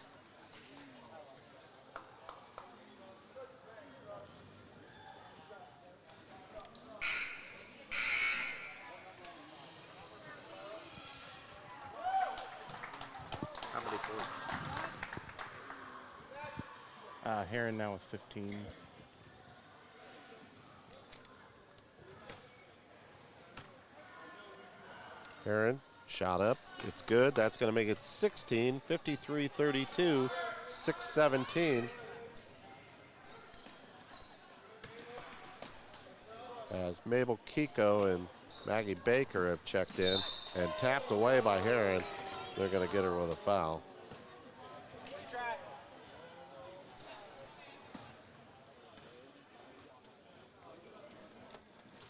[SPEAKER 11] How many points?
[SPEAKER 2] Heron now with 15.
[SPEAKER 1] Heron, shot up. It's good. That's going to make it 16, 53-32, 6:17. As Mabel Kiko and Maggie Baker have checked in and tapped away by Heron. They're going to get her with a foul.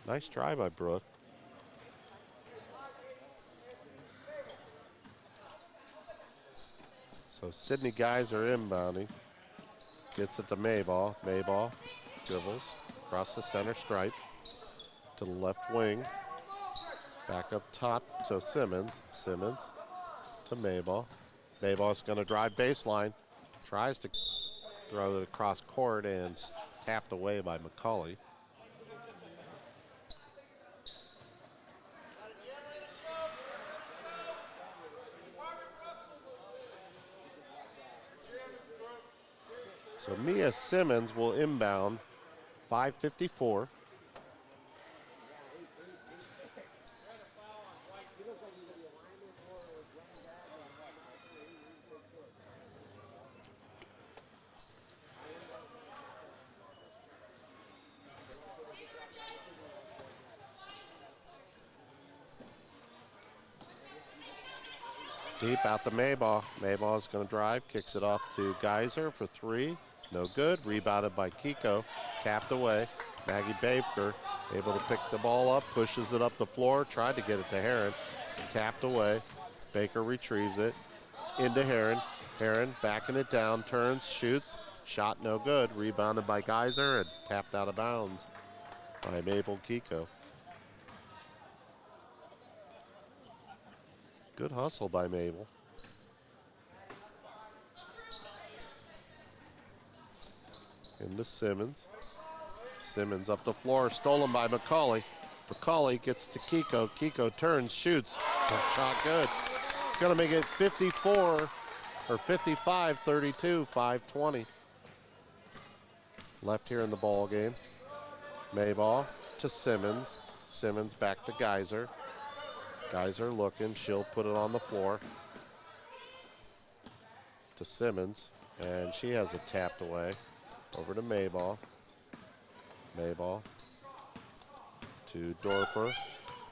[SPEAKER 1] Nice try by Brooke. So Sydney Geyser inbounding. Gets it to Mayball. Mayball dribbles across the center stripe to the left wing. Back up top to Simmons. Simmons to Mayball. Mayball's going to drive baseline. Tries to throw it across court and tapped away by McCulley. So Mia Simmons will inbound. 5:54. Deep out to Mayball. Mayball is going to drive, kicks it off to Geyser for three. No good. Rebounded by Kiko. Tapped away. Maggie Baker able to pick the ball up, pushes it up the floor, tried to get it to Heron. Tapped away. Baker retrieves it. Into Heron. Heron backing it down, turns, shoots. Shot no good. Rebounded by Geyser and tapped out of bounds by Mabel Kiko. Good hustle by Mabel. Into Simmons. Simmons up the floor, stolen by McCauley. McCauley gets to Kiko. Kiko turns, shoots. Shot good. It's going to make it 54 or 55-32, 5:20 left here in the ball game. Mayball to Simmons. Simmons back to Geyser. Geyser looking. She'll put it on the floor to Simmons, and she has it tapped away. Over to Mayball. Mayball to Dorfer.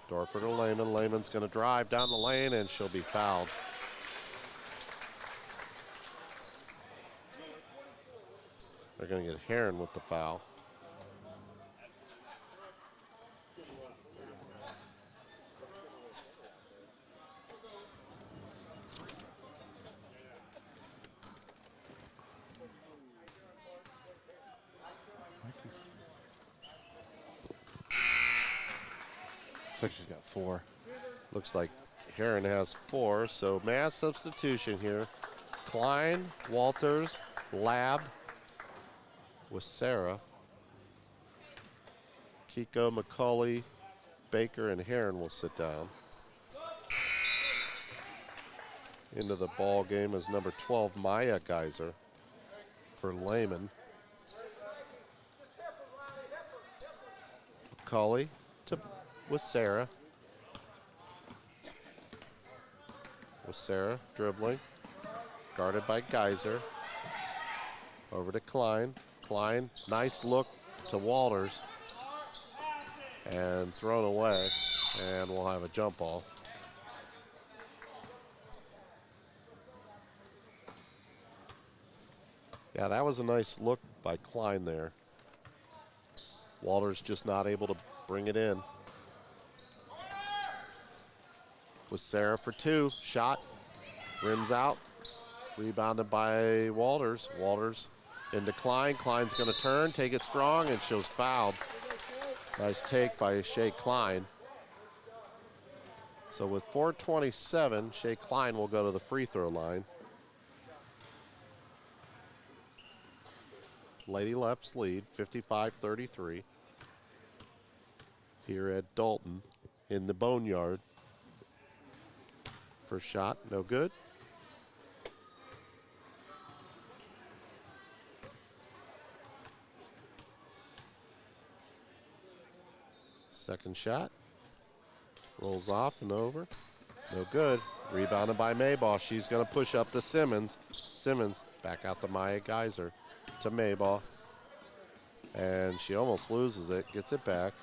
[SPEAKER 1] Dorfer to Lehman. Lehman's going to drive down the lane, and she'll be fouled. They're going to get Heron with the foul.
[SPEAKER 2] Looks like she's got 4.
[SPEAKER 1] Looks like Heron has 4, so mass substitution here. Klein, Walters, Lab with Sarah. Kiko, McCauley, Baker, and Heron will sit down. Into the ball game is number 12, Maya Geyser for Lehman. McCauley with Sarah. With Sarah dribbling. Guarded by Geyser. Over to Klein. Klein, nice look to Walters. And thrown away. And we'll have a jump ball. Yeah, that was a nice look by Klein there. Walters just not able to bring it in. With Sarah for 2. Shot. Rims out. Rebounded by Walters. Walters into Klein. Klein's going to turn, take it strong, and she's fouled. Nice take by Shea Klein. So with 4:27, Shea Klein will go to the free throw line. Lady Leps lead, 55-33. Here at Dalton in the Boneyard. First shot, no good. Second shot. Rolls off and over. No good. Rebounded by Mayball. She's going to push up to Simmons. Simmons back out to Maya Geyser to Mayball. And she almost loses it. Gets it back.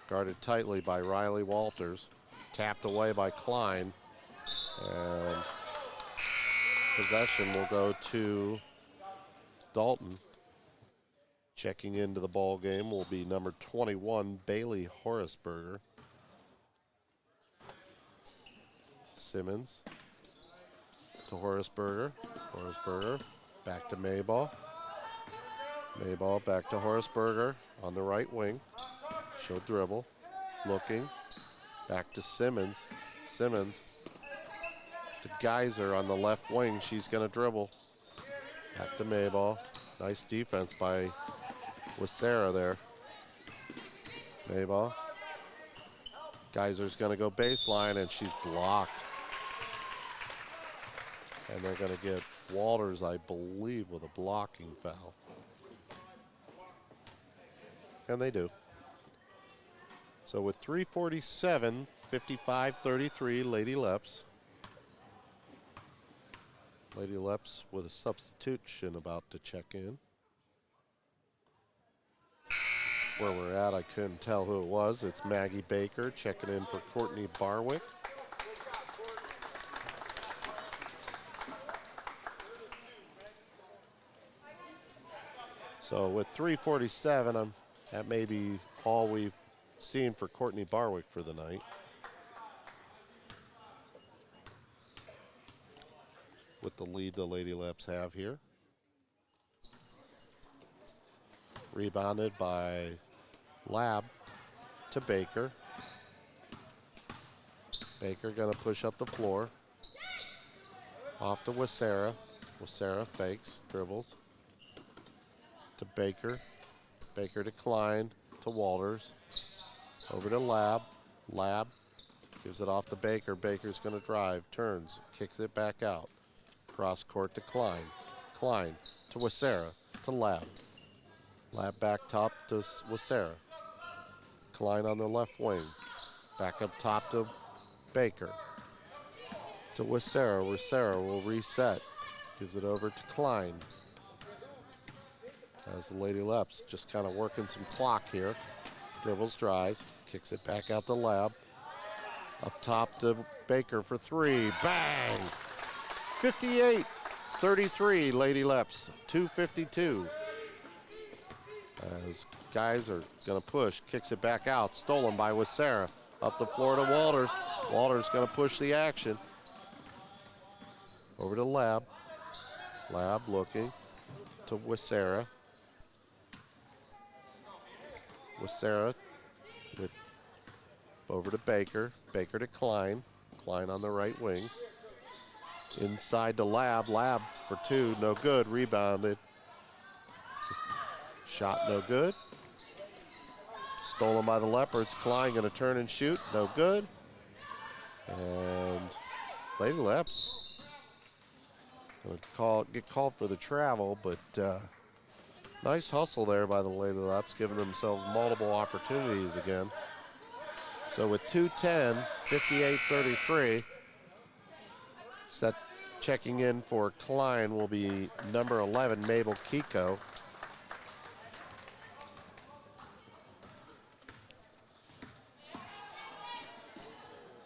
[SPEAKER 1] Guarded tightly by Riley Walters. Tapped away by Klein. And possession will go to Dalton. Checking into the ball game will be number 21, Bailey Horaceberger. Simmons to Horaceberger. Horaceberger back to Mayball. Mayball back to Horaceberger on the right wing. She'll dribble. Looking. Back to Simmons. Simmons to Geyser on the left wing. She's going to dribble. Back to Mayball. Nice defense by with Sarah there. Mayball. Geyser's going to go baseline, and she's blocked. And they're going to get Walters, I believe, with a blocking foul. And they do. So with 3:47, 55-33, Lady Leps. Lady Leps with a substitution about to check in. Where we're at, I couldn't tell who it was. It's Maggie Baker checking in for Courtney Barwick. So with 3:47, that may be all we've seen for Courtney Barwick for the night. With the lead the Lady Leps have here. Rebounded by Lab to Baker. Baker gonna push up the floor. Off to Wissera. Wissera fakes, dribbles. To Baker. Baker to Klein, to Walters. Over to Lab. Lab gives it off to Baker. Baker's gonna drive, turns, kicks it back out. Cross court to Klein. Klein to Wissera, to Lab. Lab back top to Wissera. Klein on the left wing. Back up top to Baker. To Wissera. Wissera will reset. Gives it over to Klein. As the Lady Leps just kind of working some clock here. Dribbles, drives, kicks it back out to Lab. Up top to Baker for three. Bang! 58-33, Lady Leps. 2:52. As guys are going to push, kicks it back out. Stolen by Wissera. Up the floor to Walters. Walters going to push the action. Over to Lab. Lab looking to Wissera. Wissera with over to Baker. Baker to Klein. Klein on the right wing. Inside to Lab. Lab for two. No good. Rebounded. Shot no good. Stolen by the Leopards. Klein going to turn and shoot. No good. And Lady Leps going to get called for the travel, but nice hustle there by the Lady Leps, giving themselves multiple opportunities again. So with 2:10, 58-33, set checking in for Klein will be number 11, Mabel Kiko.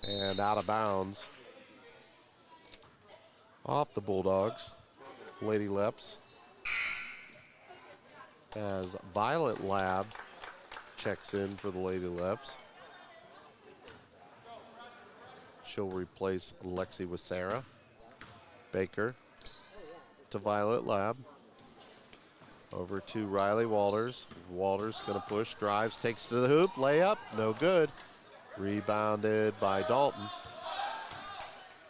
[SPEAKER 1] And out of bounds. Off the Bulldogs, Lady Leps. As Violet Lab checks in for the Lady Leps. She'll replace Lexi Wissera. Baker to Violet Lab. Over to Riley Walters. Walters gonna push, drives, takes to the hoop, layup, no good. Rebounded by Dalton.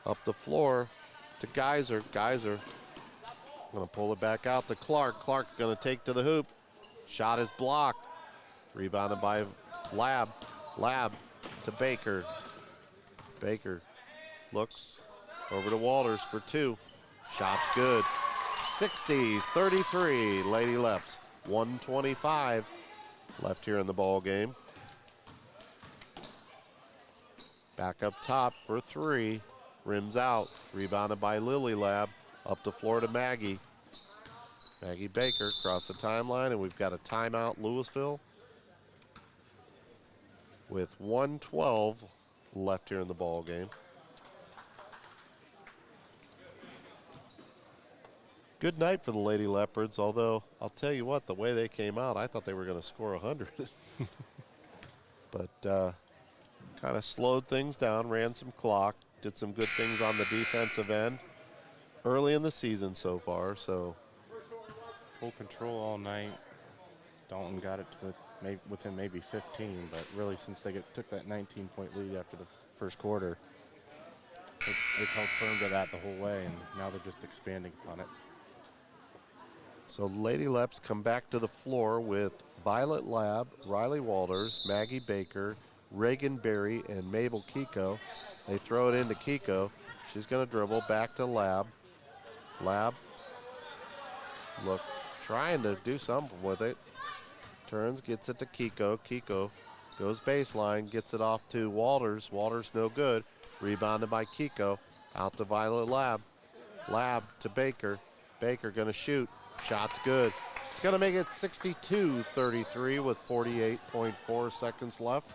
[SPEAKER 1] Up the floor to Geyser. Geyser gonna pull it back out to Clark. Clark's gonna take to the hoop. Shot is blocked. Rebounded by Lab. Lab to Baker. Baker looks over to Walters for two. Shot's good. 60-33, Lady Leps. 1:25 left here in the ball game. Back up top for three. Rims out. Rebounded by Lily Lab. Up the floor to Maggie. Maggie Baker across the timeline, and we've got a timeout, Louisville, with 1:12 left here in the ball game. Good night for the Lady Leopards, although I'll tell you what, the way they came out, I thought they were going to score 100. But kind of slowed things down, ran some clock, did some good things on the defensive end early in the season so far. So
[SPEAKER 2] full control all night. Dalton got it within maybe 15, but really since they took that 19-point lead after the first quarter, they've held firm to that the whole way, and now they're just expanding upon it.
[SPEAKER 1] So Lady Leps come back to the floor with Violet Lab, Riley Walters, Maggie Baker, Reagan Berry, and Mabel Kiko. They throw it into Kiko. She's going to dribble back to Lab. Lab, look, trying to do something with it. Turns, gets it to Kiko. Kiko goes baseline, gets it off to Walters. Walters no good. Rebounded by Kiko. Out to Violet Lab. Lab to Baker. Baker going to shoot. Shot's good. It's going to make it 62-33 with 48.4 seconds left.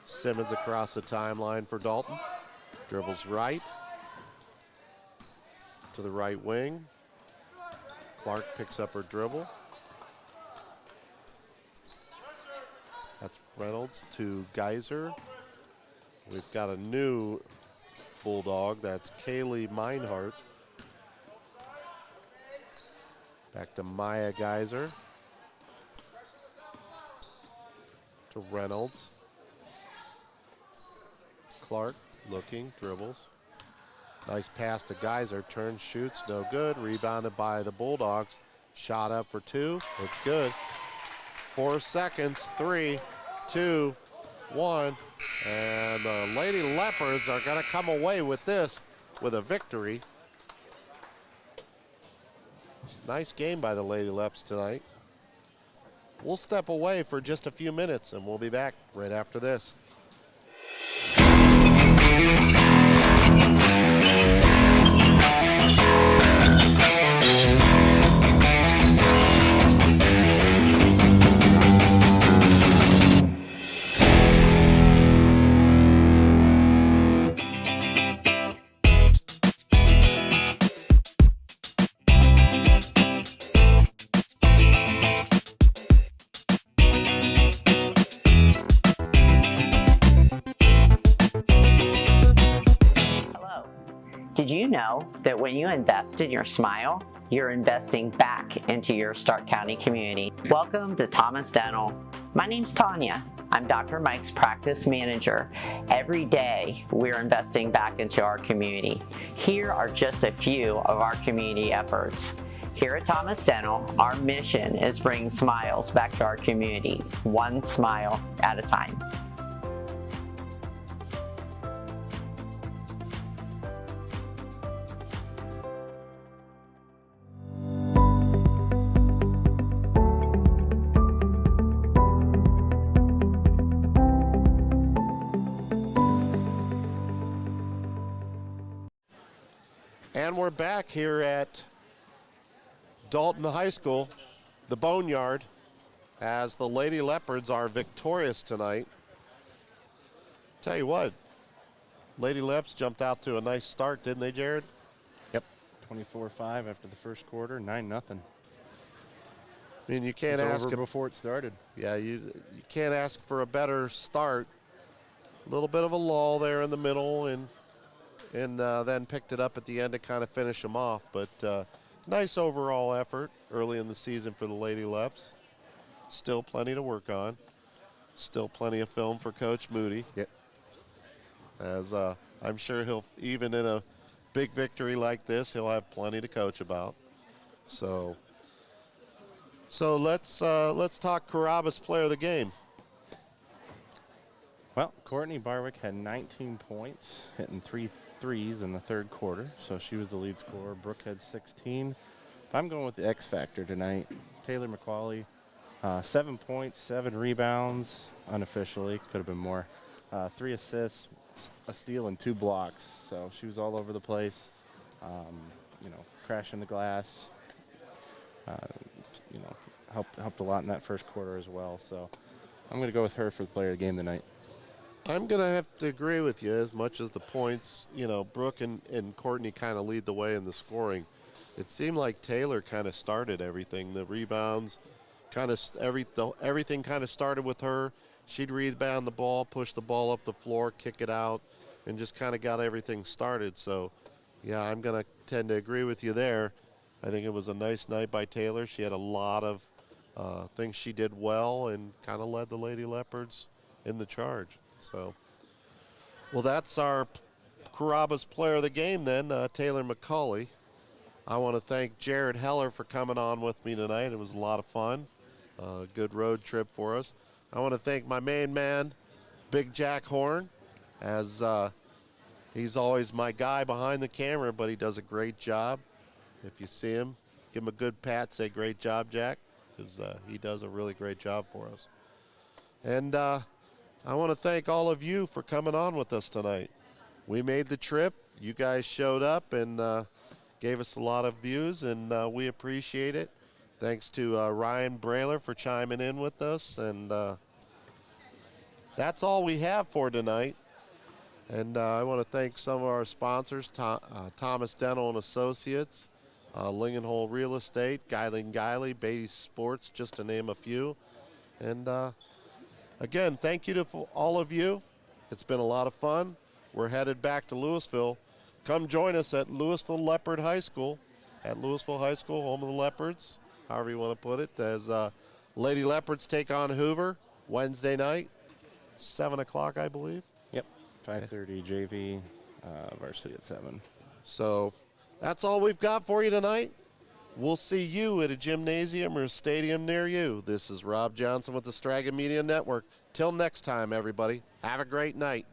[SPEAKER 1] Simmons across the timeline for Dalton. Dribbles right to the right wing. Clark picks up her dribble. That's Reynolds to Geyser. We've got a new Bulldog. That's Kaylee Meinhardt. Back to Maya Geyser. To Reynolds. Clark looking, dribbles. Nice pass to Geyser, turns, shoots, no good. Rebounded by the Bulldogs. Shot up for two, it's good. 4 seconds, 3, 2, 1. And the Lady Leopards are gonna come away with this with a victory. Nice game by the Lady Leps tonight. We'll step away for just a few minutes and we'll be back right after this.
[SPEAKER 3] Did you know that when you invest in your smile, you're investing back into your Stark County community? Welcome to Thomas Dental. My name's Tanya. I'm Dr. Mike's practice manager. Every day, we're investing back into our community. Here are just a few of our community efforts. Here at Thomas Dental, our mission is bringing smiles back to our community, one smile at a time.
[SPEAKER 1] And we're back here at Dalton High School, the Boneyard, as the Lady Leopards are victorious tonight. Tell you what, Lady Leps jumped out to a nice start, didn't they, Jared?
[SPEAKER 2] Yep, 24-5 after the first quarter, 9-0.
[SPEAKER 1] I mean, you can't
[SPEAKER 2] It's
[SPEAKER 1] ask
[SPEAKER 2] over before it started.
[SPEAKER 1] Yeah, you can't ask for a better start. A little bit of a lull there in the middle, and then picked it up at the end to kind of finish them off. But nice overall effort early in the season for the Lady Leps. Still plenty to work on. Still plenty of film for Coach Moody.
[SPEAKER 2] Yep.
[SPEAKER 1] As I'm sure he'll, even in a big victory like this, he'll have plenty to coach about. So let's talk Carrabba's player of the game.
[SPEAKER 2] Well, Courtney Barwick had 19 points, hitting 3 threes in the third quarter, so she was the lead scorer. Brooke had 16. I'm going with the X factor tonight. Taylor McCauley, 7 points, 7 rebounds, unofficially, could have been more. 3 assists, a steal, and 2 blocks. So she was all over the place, crashing the glass. Helped a lot in that first quarter as well. So I'm going to go with her for the player of the game tonight.
[SPEAKER 1] I'm going to have to agree with you as much as the points. Brooke and Courtney kind of lead the way in the scoring. It seemed like Taylor kind of started everything. The rebounds, everything kind of started with her. She'd rebound the ball, push the ball up the floor, kick it out, and just kind of got everything started. So, yeah, I'm going to tend to agree with you there. I think it was a nice night by Taylor. She had a lot of things she did well and kind of led the Lady Leopards in the charge. So, well, that's our Carrabba's player of the game then, Taylor McCauley. I want to thank Jared Heller for coming on with me tonight. It was a lot of fun. Good road trip for us. I want to thank my main man, Big Jack Horn, as he's always my guy behind the camera, but he does a great job. If you see him, give him a good pat, say great job, Jack, because he does a really great job for us. And I want to thank all of you for coming on with us tonight. We made the trip. You guys showed up and gave us a lot of views, and we appreciate it. Thanks to Ryan Brailer for chiming in with us. And that's all we have for tonight. And I want to thank some of our sponsors, Thomas Dental and Associates, Lingenhole Real Estate, Guiley & Guiley, Beatty Sports, just to name a few. And Again, thank you to all of you. It's been a lot of fun. We're headed back to Louisville. Come join us at Louisville Leopard High School, home of the Leopards, however you want to put it, as Lady Leopards take on Hoover Wednesday night, 7 o'clock, I believe.
[SPEAKER 2] Yep, 5:30 JV, varsity at 7.
[SPEAKER 1] So that's all we've got for you tonight. We'll see you at a gymnasium or a stadium near you. This is Rob Johnson with the Strega Media Network. Till next time, everybody, have a great night.